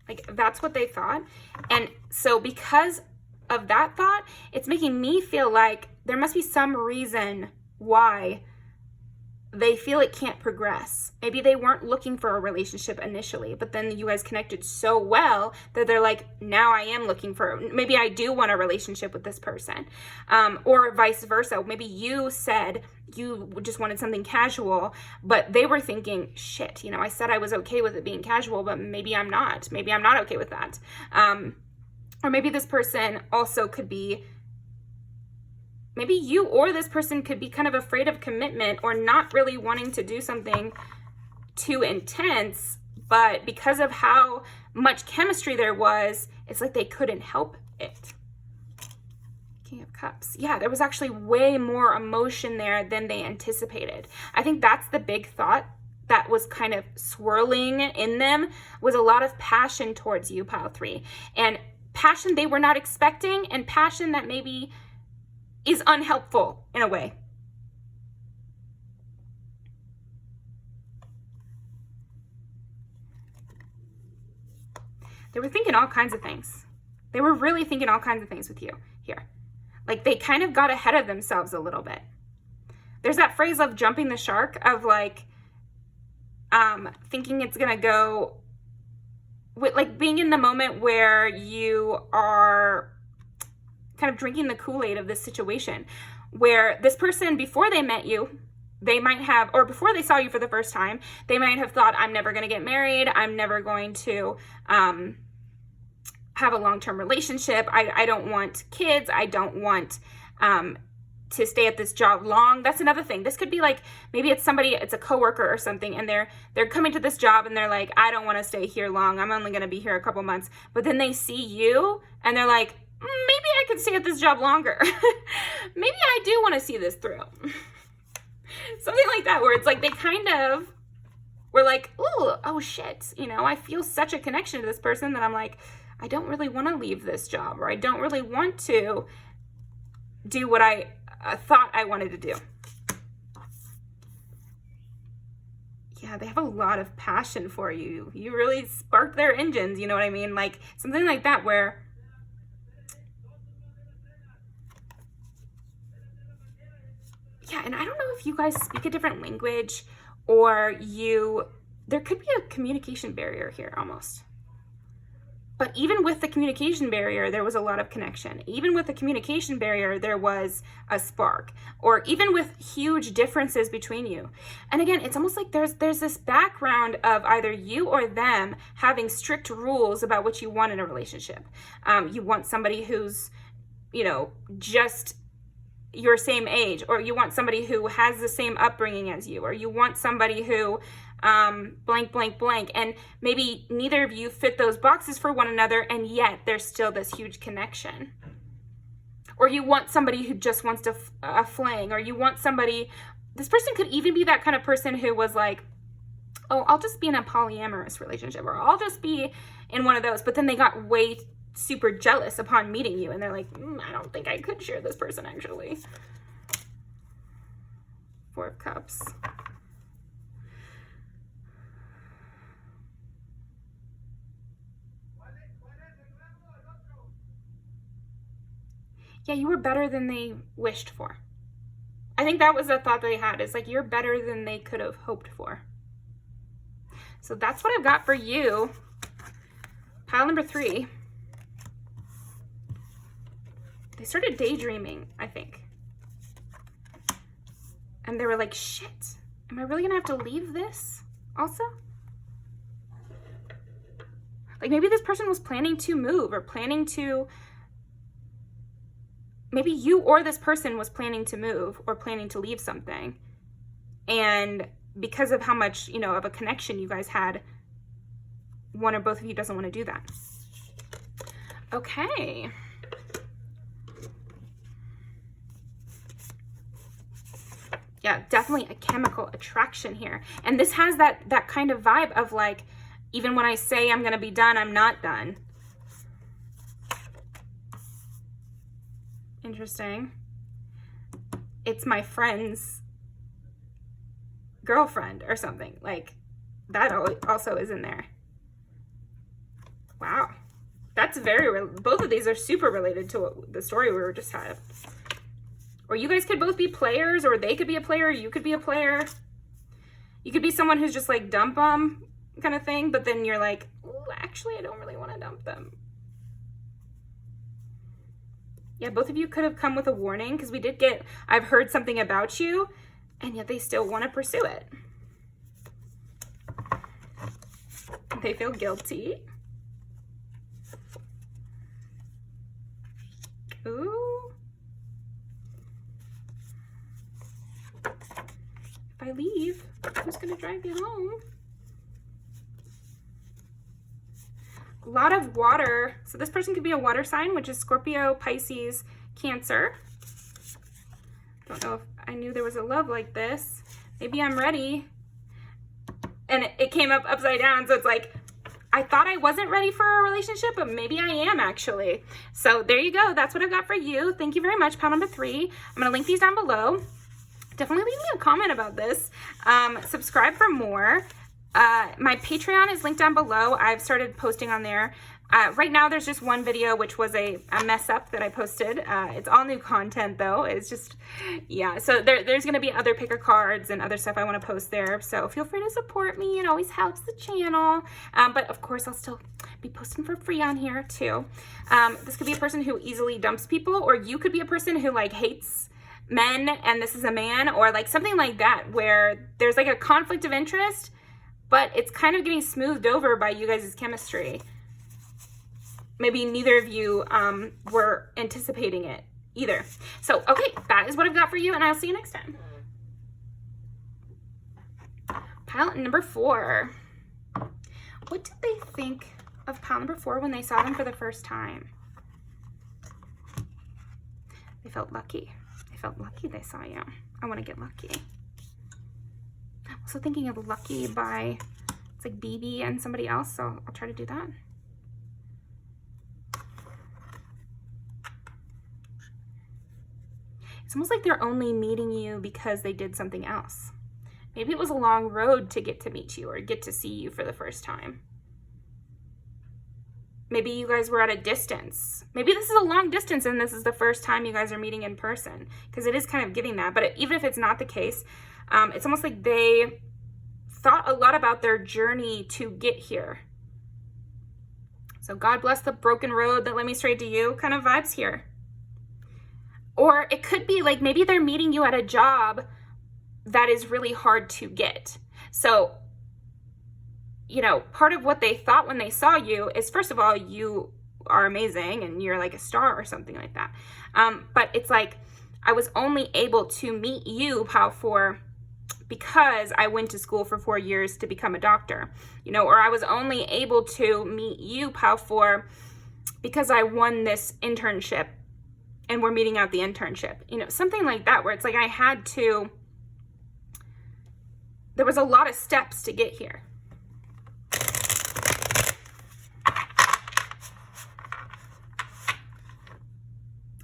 Like that's what they thought. And so because of that thought, it's making me feel like there must be some reason why they feel it can't progress. Maybe they weren't looking for a relationship initially, but then you guys connected so well that they're like, now I am looking for, maybe I do want a relationship with this person. Or vice versa. Maybe you said you just wanted something casual, but they were thinking, shit, you know, I said I was okay with it being casual, but maybe I'm not. Maybe I'm not okay with that. Or maybe this person also could be, maybe you or this person could be kind of afraid of commitment or not really wanting to do something too intense, but because of how much chemistry there was, it's like they couldn't help it. King of Cups. Yeah, there was actually way more emotion there than they anticipated. I think that's the big thought that was kind of swirling in them, was a lot of passion towards you, pile 3. And passion they were not expecting, and passion that maybe is unhelpful in a way. They were thinking all kinds of things. They were really thinking all kinds of things with you here. Like they kind of got ahead of themselves a little bit. There's that phrase of jumping the shark, of like thinking it's gonna go with, like being in the moment where you are kind of drinking the Kool-Aid of this situation, where this person, before they met you, they might have, or before they saw you for the first time, they might have thought, I'm never going to get married. I'm never going to have a long-term relationship. I don't want kids. I don't want to stay at this job long. That's another thing. This could be like, maybe it's somebody, it's a coworker or something, and they're coming to this job and they're like, I don't want to stay here long. I'm only going to be here a couple months. But then they see you and they're like, maybe I could stay at this job longer. Maybe I do want to see this through. Something like that, where it's like they kind of were like, ooh, oh shit, you know, I feel such a connection to this person that I'm like, I don't really want to leave this job, or I don't really want to do what I thought I wanted to do. Yeah, they have a lot of passion for you. You really spark their engines, you know what I mean? Like something like that where yeah, and I don't know if you guys speak a different language or there could be a communication barrier here almost. But even with the communication barrier, there was a lot of connection. Even with the communication barrier, there was a spark. Or even with huge differences between you. And again, it's almost like there's this background of either you or them having strict rules about what you want in a relationship. You want somebody who's, you know, just your same age, or you want somebody who has the same upbringing as you, or you want somebody who blank, blank, blank, and maybe neither of you fit those boxes for one another, and yet there's still this huge connection. Or you want somebody who just wants to fling, or you want somebody, this person could even be that kind of person who was like, oh, I'll just be in a polyamorous relationship, or I'll just be in one of those, but then they got way super jealous upon meeting you, and they're like, I don't think I could share this person actually. Four of Cups. Yeah, you were better than they wished for. I think that was the thought they had. It's like, you're better than they could have hoped for. So that's what I've got for you. Pile number 3. They started daydreaming, I think. And they were like, shit, am I really gonna have to leave this also? Like maybe this person was planning to move, or planning to, maybe you or this person was planning to move or planning to leave something. And because of how much, you know, of a connection you guys had, one or both of you doesn't want to do that. Okay. Yeah, definitely a chemical attraction here. And this has that kind of vibe of like, even when I say I'm going to be done, I'm not done. Interesting. It's my friend's girlfriend or something. Like, that also is in there. Wow. That's both of these are super related to the story we were just had. Or you guys could both be players, or they could be a player, you could be a player. You could be someone who's just like dump them kind of thing, but then you're like, ooh, actually, I don't really want to dump them. Yeah, both of you could have come with a warning, because we did get, I've heard something about you, and yet they still want to pursue it. They feel guilty. Ooh. If I leave, who's going to drive you home? A lot of water. So this person could be a water sign, which is Scorpio, Pisces, Cancer. Don't know if I knew there was a love like this. Maybe I'm ready. And it came up upside down. So it's like, I thought I wasn't ready for a relationship, but maybe I am actually. So there you go. That's what I've got for you. Thank you very much. Pile number 3. I'm going to link these down below. Definitely leave me a comment about this. Subscribe for more. My Patreon is linked down below. I've started posting on there. Right now there's just one video, which was a mess up that I posted. It's all new content though. It's just, yeah. So there's going to be other picker cards and other stuff I want to post there. So feel free to support me. It always helps the channel. But of course I'll still be posting for free on here too. This could be a person who easily dumps people, or you could be a person who like hates men and this is a man, or like something like that, where there's like a conflict of interest, but it's kind of getting smoothed over by you guys' chemistry. Maybe neither of you were anticipating it either. So, okay, that is what I've got for you, and I'll see you next time. Pile number 4. What did they think of pile number 4 when they saw them for the first time? They felt lucky. They felt lucky they saw you. I want to get lucky. I'm also thinking of lucky by, it's like BB and somebody else, so I'll try to do that. It's almost like they're only meeting you because they did something else. Maybe it was a long road to get to meet you or get to see you for the first time. Maybe you guys were at a distance. Maybe this is a long distance and this is the first time you guys are meeting in person, because it is kind of giving that. But even if it's not the case, it's almost like they thought a lot about their journey to get here. So God bless the broken road that led me straight to you kind of vibes here. Or it could be like maybe they're meeting you at a job that is really hard to get. So, you know, part of what they thought when they saw you is, first of all, you are amazing and you're like a star or something like that. But it's like, I was only able to meet you, because I went to school for 4 years to become a doctor, you know, or I was only able to meet you, because I won this internship and we're meeting out the internship, you know, something like that, where it's like there was a lot of steps to get here.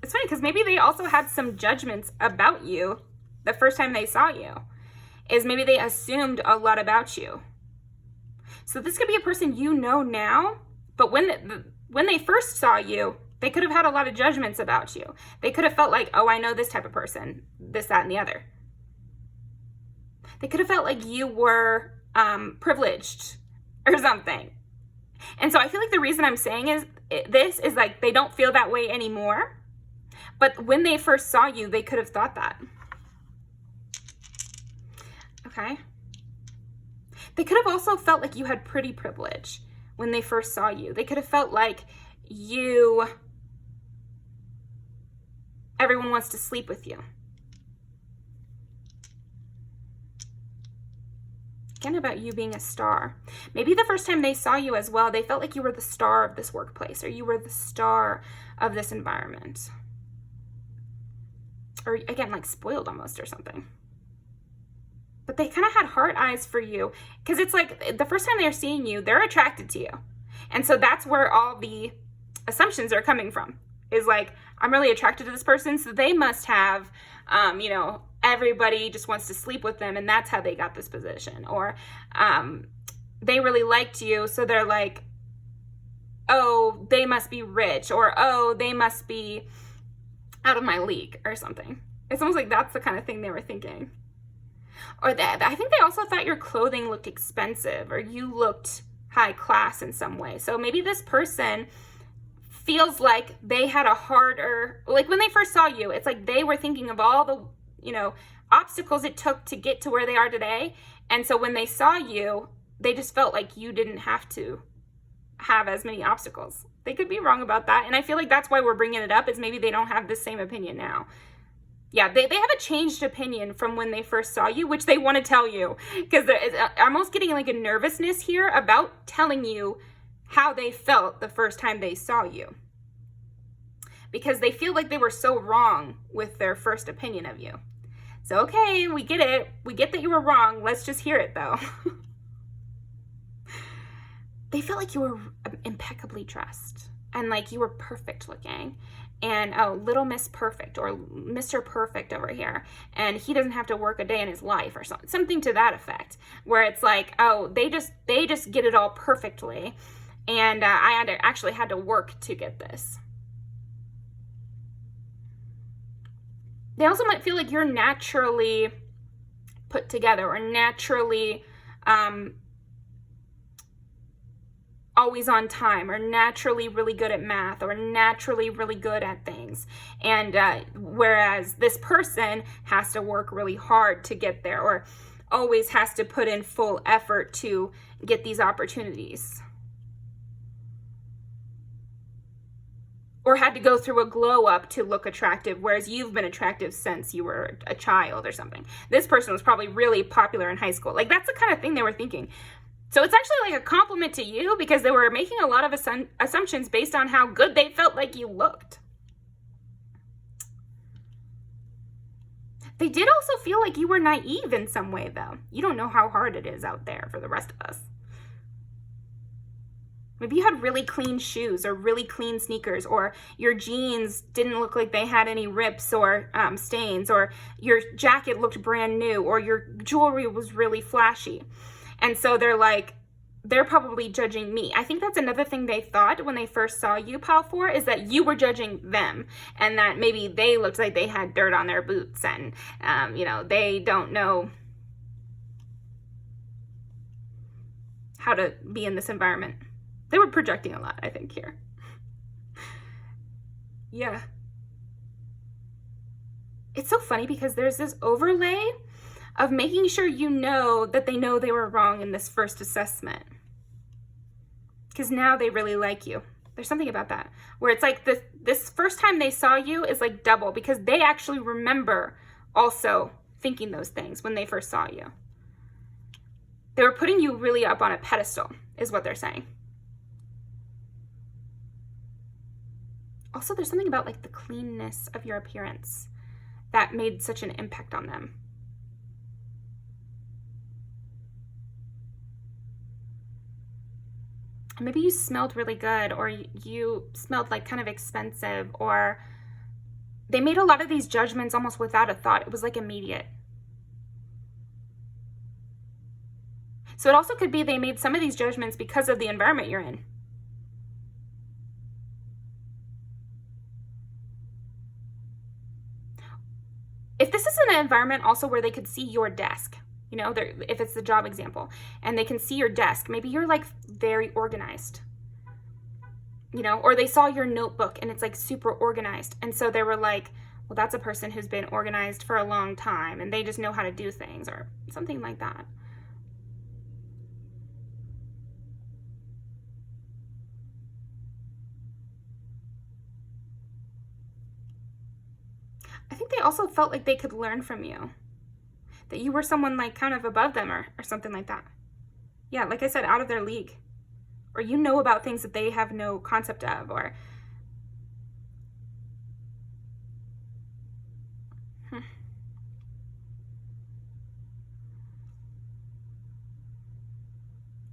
It's funny because maybe they also had some judgments about you the first time they saw you. Is maybe they assumed a lot about you. So this could be a person you know now, but when they first saw you, they could have had a lot of judgments about you. They could have felt like, oh, I know this type of person, this, that, and the other. They could have felt like you were privileged or something. And so I feel like the reason I'm saying this is like they don't feel that way anymore. But when they first saw you, they could have thought that. Okay. They could have also felt like you had pretty privilege when they first saw you. They could have felt like everyone wants to sleep with you. Again, about you being a star. Maybe the first time they saw you as well, they felt like you were the star of this workplace, or you were the star of this environment. Or again, like spoiled almost or something. But they kind of had heart eyes for you, because it's like the first time they're seeing you, they're attracted to you. And so that's where all the assumptions are coming from, is like, I'm really attracted to this person, so they must have, you know, everybody just wants to sleep with them, and that's how they got this position. Or they really liked you, so they're like, oh, they must be rich, or oh, they must be out of my league or something. It's almost like that's the kind of thing they were thinking. Or that I think they also thought your clothing looked expensive, or you looked high class in some way. So maybe this person feels like they had a harder, like when they first saw you, it's like they were thinking of all the, you know, obstacles it took to get to where they are today. And so when they saw you, they just felt like you didn't have to have as many obstacles. They could be wrong about that. And I feel like that's why we're bringing it up, is maybe they don't have the same opinion now. Yeah, they have a changed opinion from when they first saw you, which they want to tell you, because I'm almost getting like a nervousness here about telling you how they felt the first time they saw you, because they feel like they were so wrong with their first opinion of you. So, okay, we get it. We get that you were wrong. Let's just hear it, though. They felt like you were impeccably dressed and like you were perfect looking. And oh, little Miss Perfect, or Mr. Perfect over here, and he doesn't have to work a day in his life, or something to that effect, where it's like, oh, they just get it all perfectly, and I actually had to work to get this. They also might feel like you're naturally put together, or naturally always on time, or naturally really good at math, or naturally really good at things. And whereas this person has to work really hard to get there, or always has to put in full effort to get these opportunities. Or had to go through a glow up to look attractive, whereas you've been attractive since you were a child or something. This person was probably really popular in high school. Like, that's the kind of thing they were thinking. So it's actually like a compliment to you, because they were making a lot of assumptions based on how good they felt like you looked. They did also feel like you were naive in some way, though. You don't know how hard it is out there for the rest of us. Maybe you had really clean shoes or really clean sneakers, or your jeans didn't look like they had any rips or stains, or your jacket looked brand new, or your jewelry was really flashy. And so they're probably judging me. I think that's another thing they thought when they first saw you, Pile 4, is that you were judging them, and that maybe they looked like they had dirt on their boots, and, they don't know how to be in this environment. They were projecting a lot, I think, here. Yeah. It's so funny because there's this overlay of making sure you know that they know they were wrong in this first assessment. Because now they really like you. There's something about that. Where it's like this first time they saw you is like double, because they actually remember also thinking those things when they first saw you. They were putting you really up on a pedestal, is what they're saying. Also, there's something about like the cleanness of your appearance that made such an impact on them. Maybe you smelled really good, or you smelled like kind of expensive, or they made a lot of these judgments almost without a thought. It was like immediate. So it also could be they made some of these judgments because of the environment you're in. If this is an environment also where they could see your desk, if it's the job example, and they can see your desk, maybe you're like very organized, or they saw your notebook and it's like super organized. And so they were like, well, that's a person who's been organized for a long time and they just know how to do things, or something like that. I think they also felt like they could learn from you, that you were someone like kind of above them or something like that. Yeah, like I said, out of their league, or you know about things that they have no concept of, or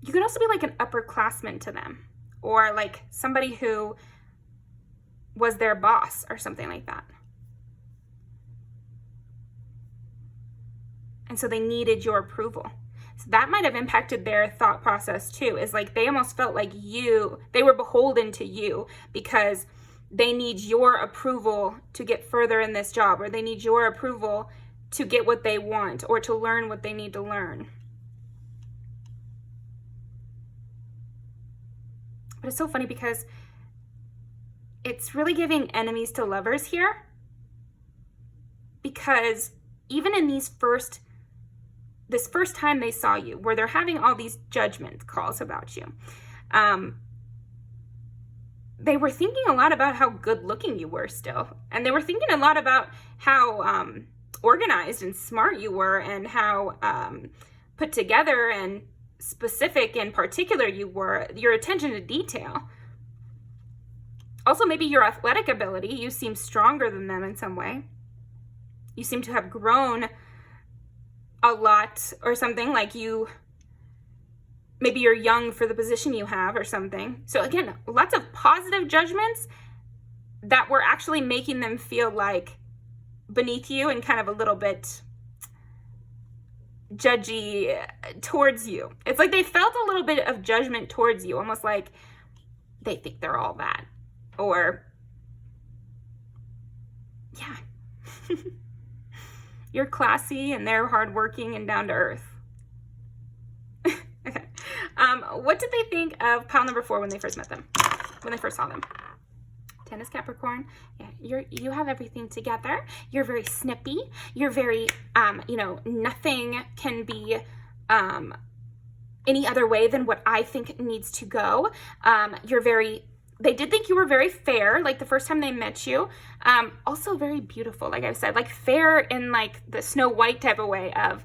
you could also be like an upperclassman to them, or like somebody who was their boss or something like that. And so they needed your approval. So that might have impacted their thought process too, is like they almost felt like they were beholden to you because they need your approval to get further in this job, or they need your approval to get what they want, or to learn what they need to learn. But it's so funny because it's really giving enemies to lovers here, because even in this first time they saw you, where they're having all these judgment calls about you, they were thinking a lot about how good looking you were still. And they were thinking a lot about how organized and smart you were, and how put together and specific and particular you were, your attention to detail. Also, maybe your athletic ability. You seem stronger than them in some way. You seem to have grown a lot, or something, like maybe you're young for the position you have or something. So again, lots of positive judgments that were actually making them feel like beneath you and kind of a little bit judgy towards you. It's like they felt a little bit of judgment towards you, almost like they think they're all that, or yeah. You're classy and they're hardworking and down to earth. Okay. What did they think of pile number 4 when they first met them? When they first saw them? 10 is Capricorn. Yeah, you have everything together. You're very snippy. You're very, nothing can be any other way than what I think needs to go. They did think you were very fair, like the first time they met you. Also very beautiful, like I said, like fair in like the Snow White type of way of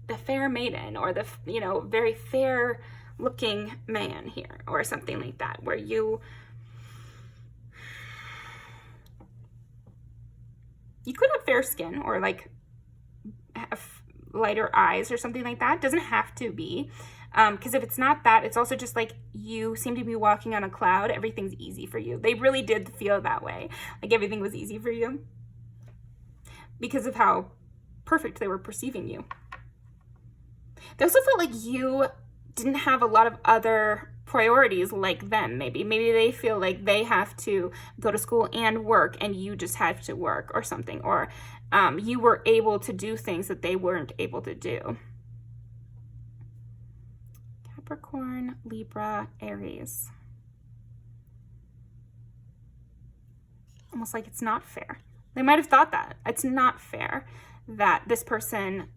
the fair maiden, or the, very fair looking man here, or something like that, where you could have fair skin, or like have lighter eyes or something like that. Doesn't have to be. Because if it's not that, it's also just like you seem to be walking on a cloud. Everything's easy for you. They really did feel that way. Like everything was easy for you because of how perfect they were perceiving you. They also felt like you didn't have a lot of other priorities like them. Maybe they feel like they have to go to school and work and you just have to work or something, or you were able to do things that they weren't able to do. Capricorn, Libra, Aries. Almost like it's not fair. They might have thought that. It's not fair that this person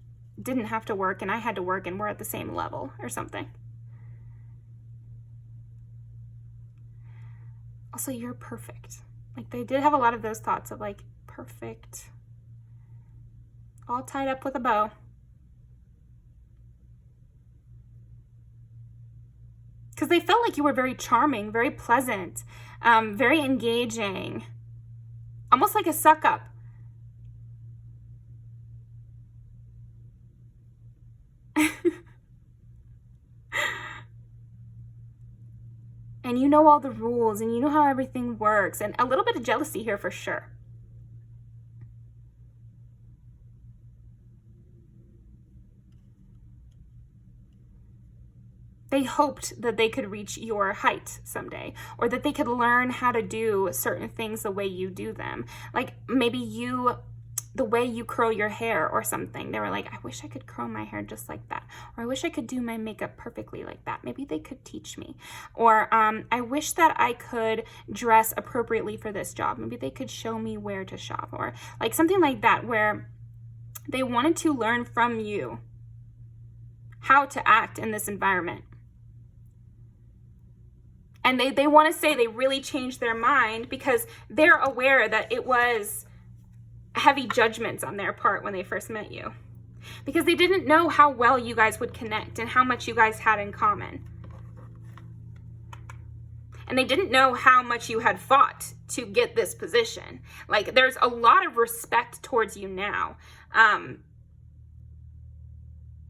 didn't have to work and I had to work and we're at the same level or something. Also, you're perfect. Like they did have a lot of those thoughts of like, perfect, all tied up with a bow. Because they felt like you were very charming, very pleasant, very engaging, almost like a suck up. And you know all the rules and you know how everything works, and a little bit of jealousy here for sure. They hoped that they could reach your height someday, or that they could learn how to do certain things the way you do them. Like maybe the way you curl your hair or something. They were like, I wish I could curl my hair just like that. Or I wish I could do my makeup perfectly like that. Maybe they could teach me. Or I wish that I could dress appropriately for this job. Maybe they could show me where to shop, or like something like that, where they wanted to learn from you how to act in this environment. And they want to say they really changed their mind because they're aware that it was heavy judgments on their part when they first met you. Because they didn't know how well you guys would connect and how much you guys had in common. And they didn't know how much you had fought to get this position. Like, there's a lot of respect towards you now.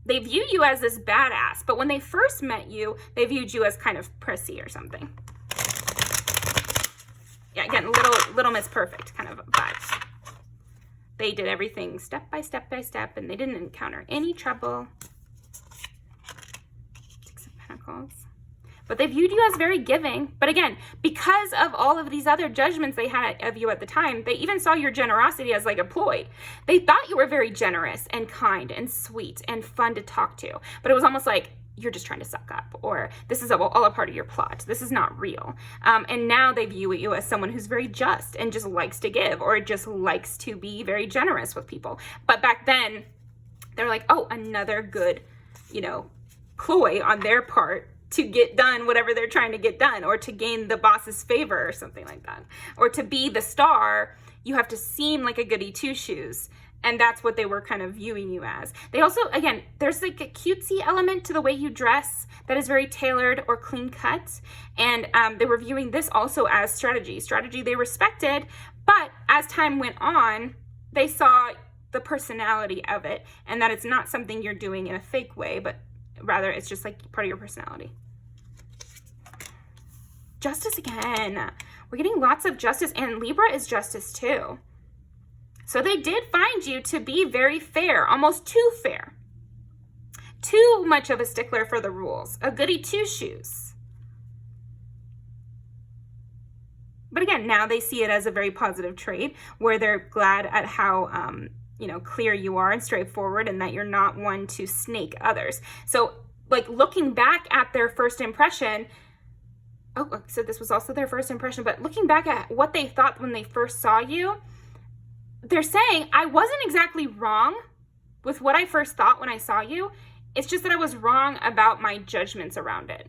They view you as this badass, but when they first met you, they viewed you as kind of prissy or something. Yeah, again, little Miss Perfect kind of vibes. They did everything step by step by step, and they didn't encounter any trouble. Six of Pentacles. But they viewed you as very giving. But again, because of all of these other judgments they had of you at the time, they even saw your generosity as like a ploy. They thought you were very generous and kind and sweet and fun to talk to. But it was almost like, you're just trying to suck up, or this is all a part of your plot. This is not real. And now they view you as someone who's very just and just likes to give, or just likes to be very generous with people. But back then, they're like, oh, another good, ploy on their part to get done whatever they're trying to get done, or to gain the boss's favor or something like that. Or to be the star, you have to seem like a goody two-shoes. And that's what they were kind of viewing you as. They also, again, there's like a cutesy element to the way you dress that is very tailored or clean cut. And they were viewing this also as strategy. Strategy they respected, but as time went on, they saw the personality of it, and that it's not something you're doing in a fake way, but rather it's just like part of your personality. Justice again. We're getting lots of justice, and Libra is justice too. So they did find you to be very fair, almost too fair. Too much of a stickler for the rules, a goody two-shoes. But again, now they see it as a very positive trait, where they're glad at how clear you are and straightforward, and that you're not one to snake others. So like looking back at their first impression, so this was also their first impression, but looking back at what they thought when they first saw you, they're saying, I wasn't exactly wrong with what I first thought when I saw you. It's just that I was wrong about my judgments around it.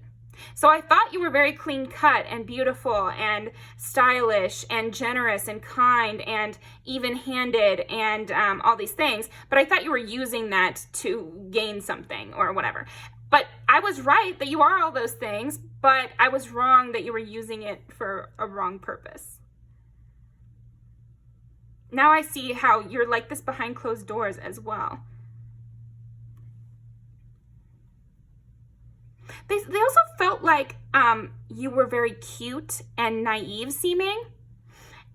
So I thought you were very clean cut and beautiful and stylish and generous and kind and even-handed and all these things. But I thought you were using that to gain something or whatever. But I was right that you are all those things, but I was wrong that you were using it for a wrong purpose. Now I see how you're like this behind closed doors as well. They also felt like you were very cute and naive seeming.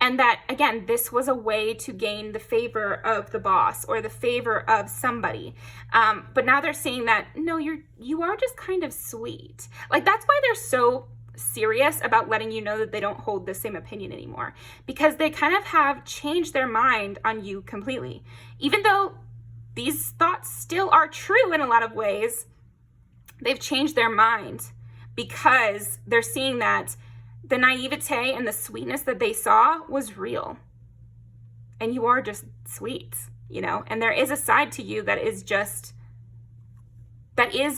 And that, again, this was a way to gain the favor of the boss or the favor of somebody. But now they're saying that, no, you are just kind of sweet. Like, that's why they're so serious about letting you know that they don't hold the same opinion anymore. Because they kind of have changed their mind on you completely. Even though these thoughts still are true in a lot of ways, they've changed their mind because they're seeing that the naivete and the sweetness that they saw was real. And you are just sweet, you know? And there is a side to you that is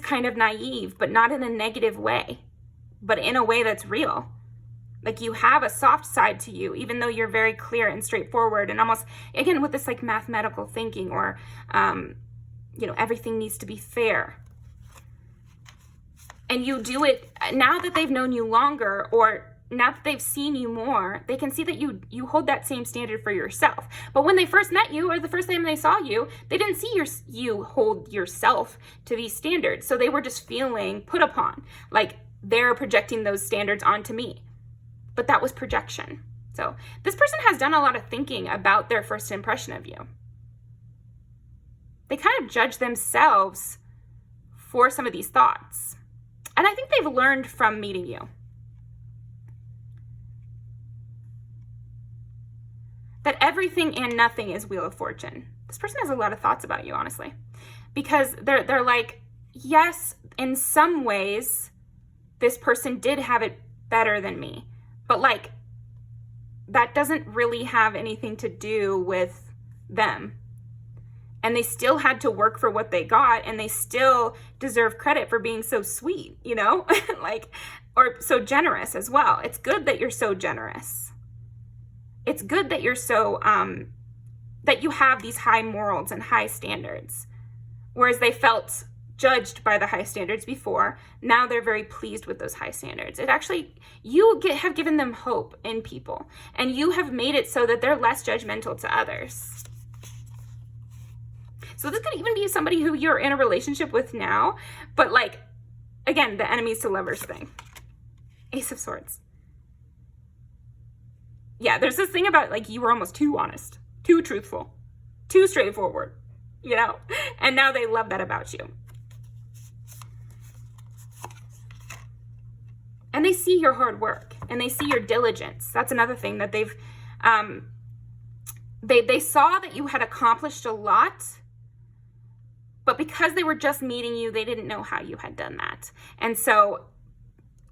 kind of naive, but not in a negative way, but in a way that's real. Like, you have a soft side to you, even though you're very clear and straightforward and almost, again, with this like mathematical thinking or, you know, everything needs to be fair. And you do it now that they've known you longer, or now that they've seen you more, they can see that you hold that same standard for yourself. But when they first met you, or the first time they saw you, they didn't see you hold yourself to these standards. So they were just feeling put upon, like they're projecting those standards onto me. But that was projection. So this person has done a lot of thinking about their first impression of you. They kind of judge themselves for some of these thoughts. And I think they've learned from meeting you that everything and nothing is Wheel of Fortune. This person has a lot of thoughts about you, honestly, because they're like, yes, in some ways, this person did have it better than me, but like, that doesn't really have anything to do with them. And they still had to work for what they got, and they still deserve credit for being so sweet, you know, like, or so generous as well. It's good that you're so generous. It's good that you're so, that you have these high morals and high standards. Whereas they felt judged by the high standards before, now they're very pleased with those high standards. It actually, have given them hope in people, and you have made it so that they're less judgmental to others. So this could even be somebody who you're in a relationship with now, but like, again, the enemies to lovers thing. Ace of Swords. Yeah, there's this thing about like you were almost too honest, too truthful, too straightforward, you know? And now they love that about you. And they see your hard work, and they see your diligence. That's another thing that they've, they saw that you had accomplished a lot, but because they were just meeting you, they didn't know how you had done that. And so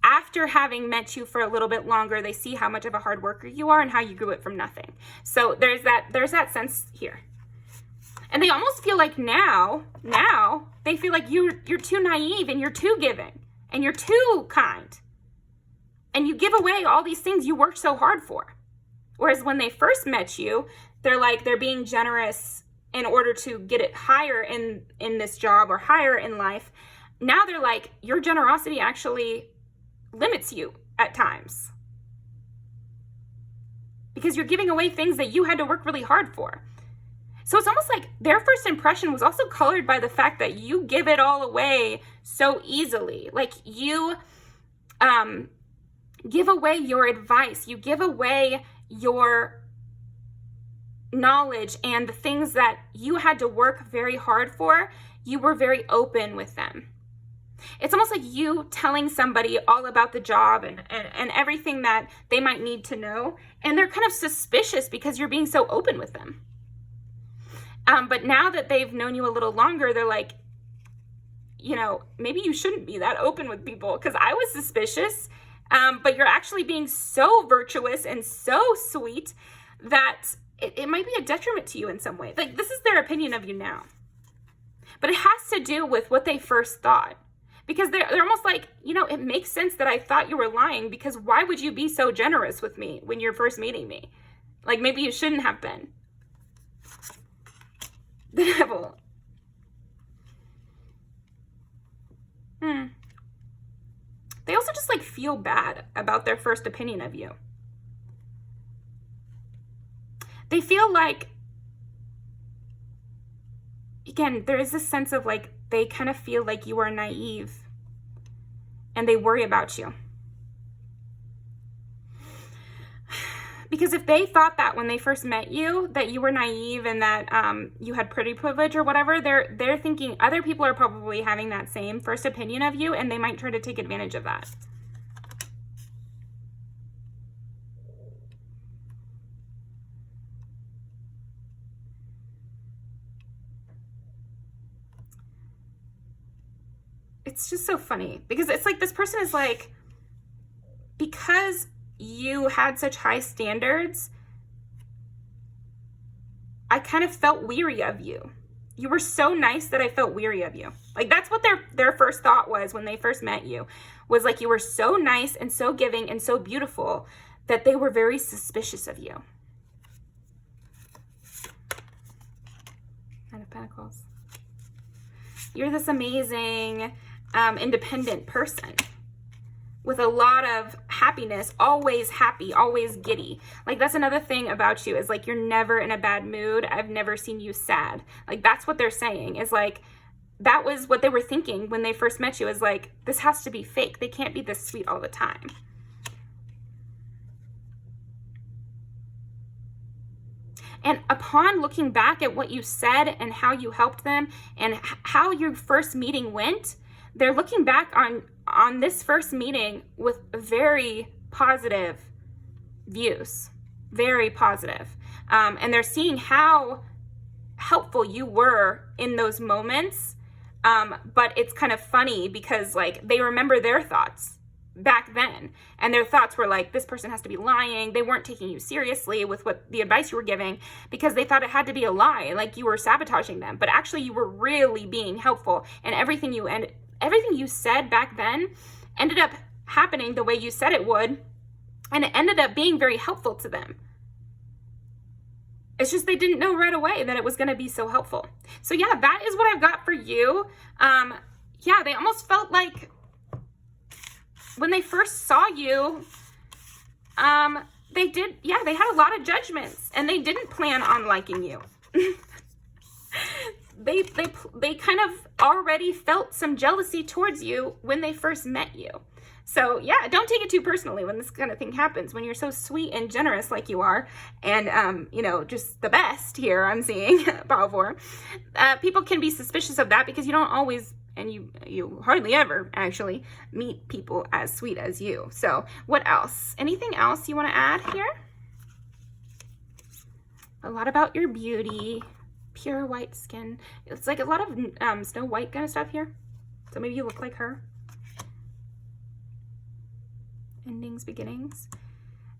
after having met you for a little bit longer, they see how much of a hard worker you are and how you grew it from nothing. So there's that sense here. And they almost feel like now they feel like you're too naive, and you're too giving, and you're too kind. And you give away all these things you worked so hard for. Whereas when they first met you, they're being generous in order to get it higher in this job or higher in life. Now they're like, your generosity actually limits you at times, because you're giving away things that you had to work really hard for. So it's almost like their first impression was also colored by the fact that you give it all away so easily. Like, you give away your advice, you give away your knowledge, and the things that you had to work very hard for, you were very open with them. It's almost like you telling somebody all about the job and everything that they might need to know, and they're kind of suspicious because you're being so open with them. But now that they've known you a little longer, they're like, you know, maybe you shouldn't be that open with people, because I was suspicious, but you're actually being so virtuous and so sweet that it might be a detriment to you in some way. Like, this is their opinion of you now. But it has to do with what they first thought. Because they're almost like, you know, it makes sense that I thought you were lying, because why would you be so generous with me when you're first meeting me? Like, maybe you shouldn't have been. The Devil. They also just like feel bad about their first opinion of you. They feel like, again, there is this sense of like, they kind of feel like you are naive, and they worry about you. Because if they thought that when they first met you, that you were naive and that you had pretty privilege or whatever, they're thinking other people are probably having that same first opinion of you, and they might try to take advantage of that. It's just so funny because it's like this person is like, because you had such high standards, I kind of felt weary of you. You were so nice that I felt weary of you. Like that's what their first thought was when they first met you, was like you were so nice and so giving and so beautiful that they were very suspicious of you. Nine of Pentacles. You're this amazing, independent person with a lot of happiness, always happy, always giddy. Like that's another thing about you, is like you're never in a bad mood. I've never seen you sad. Like that's what they're saying, is like that was what they were thinking when they first met you, is like this has to be fake. They can't be this sweet all the time. And upon looking back at what you said and how you helped them and how your first meeting went, they're looking back on this first meeting with very positive views, very positive. And they're seeing how helpful you were in those moments. But it's kind of funny because like they remember their thoughts back then, and their thoughts were like, this person has to be lying. They weren't taking you seriously with what the advice you were giving, because they thought it had to be a lie, like you were sabotaging them. But actually you were really being helpful, and everything you said back then ended up happening the way you said it would, and it ended up being very helpful to them. It's just they didn't know right away that it was going to be so helpful. So yeah, that is what I've got for you. Yeah, they almost felt like when they first saw you, they had a lot of judgments, and they didn't plan on liking you. They kind of already felt some jealousy towards you when they first met you. So yeah, don't take it too personally when this kind of thing happens, when you're so sweet and generous like you are, and you know, just the best here I'm seeing, power four. People can be suspicious of that because you don't always, and you hardly ever actually meet people as sweet as you. So what else? Anything else you want to add here? A lot about your beauty, pure white skin. It's like a lot of Snow White kind of stuff here. So maybe you look like her. Endings, beginnings.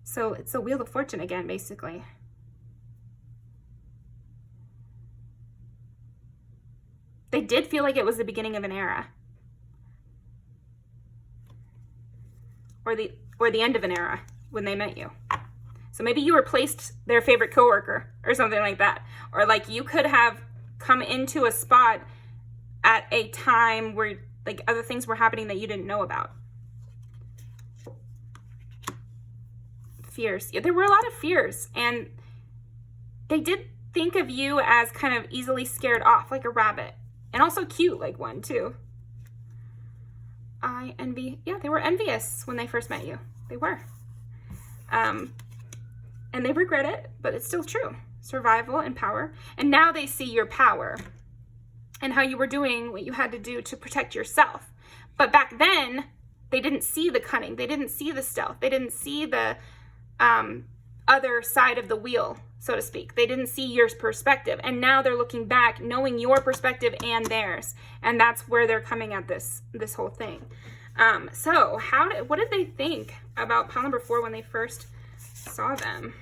So it's the Wheel of Fortune again, basically. They did feel like it was the beginning of an era. Or the end of an era when they met you. So maybe you replaced their favorite coworker or something like that. Or like you could have come into a spot at a time where like other things were happening that you didn't know about. Fears. Yeah, there were a lot of fears, and they did think of you as kind of easily scared off, like a rabbit, and also cute like one too. Yeah, they were envious when they first met you. They were. And they regret it, but it's still true. Survival and power. And now they see your power and how you were doing what you had to do to protect yourself. But back then, they didn't see the cunning. They didn't see the stealth. They didn't see the other side of the wheel, so to speak. They didn't see your perspective. And now they're looking back, knowing your perspective and theirs. And that's where they're coming at this whole thing. So what did they think about pile number 4 when they first saw them?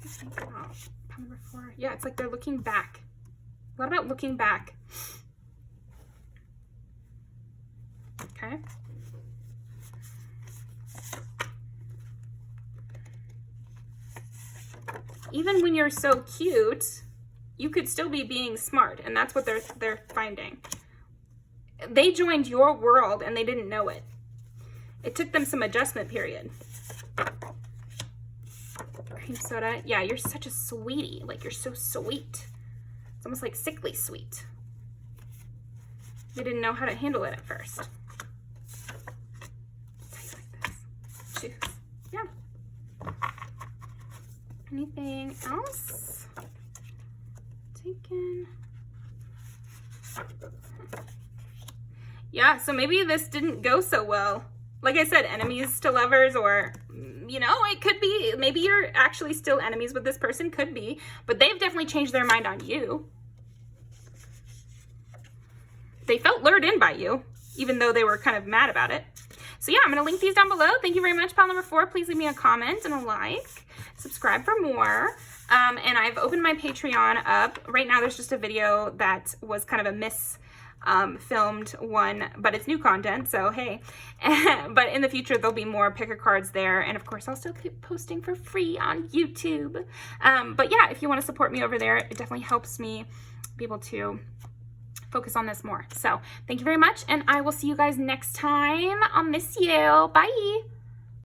Think about pile number 4. Yeah, it's like they're looking back. What about looking back? Okay. Even when you're so cute, you could still be being smart, and that's what they're finding. They joined your world and they didn't know it. It took them some adjustment period. Cream soda. Yeah, you're such a sweetie. Like, you're so sweet. It's almost like sickly sweet. They didn't know how to handle it at first. issues. Yeah. Anything else? Taken. Yeah, so maybe this didn't go so well. Like I said, enemies to lovers, or, you know, it could be, maybe you're actually still enemies with this person, could be, but they've definitely changed their mind on you. They felt lured in by you, even though they were kind of mad about it. So yeah, I'm going to link these down below. Thank you very much, pile number 4. Please leave me a comment and a like. Subscribe for more. And I've opened my Patreon up. Right now there's just a video that was kind of a filmed one, but it's new content, so hey. But in the future there'll be more picker cards there, and of course I'll still keep posting for free on YouTube. But yeah, if you want to support me over there, it definitely helps me be able to focus on this more. So thank you very much, and I will see you guys next time. I'll miss you. Bye.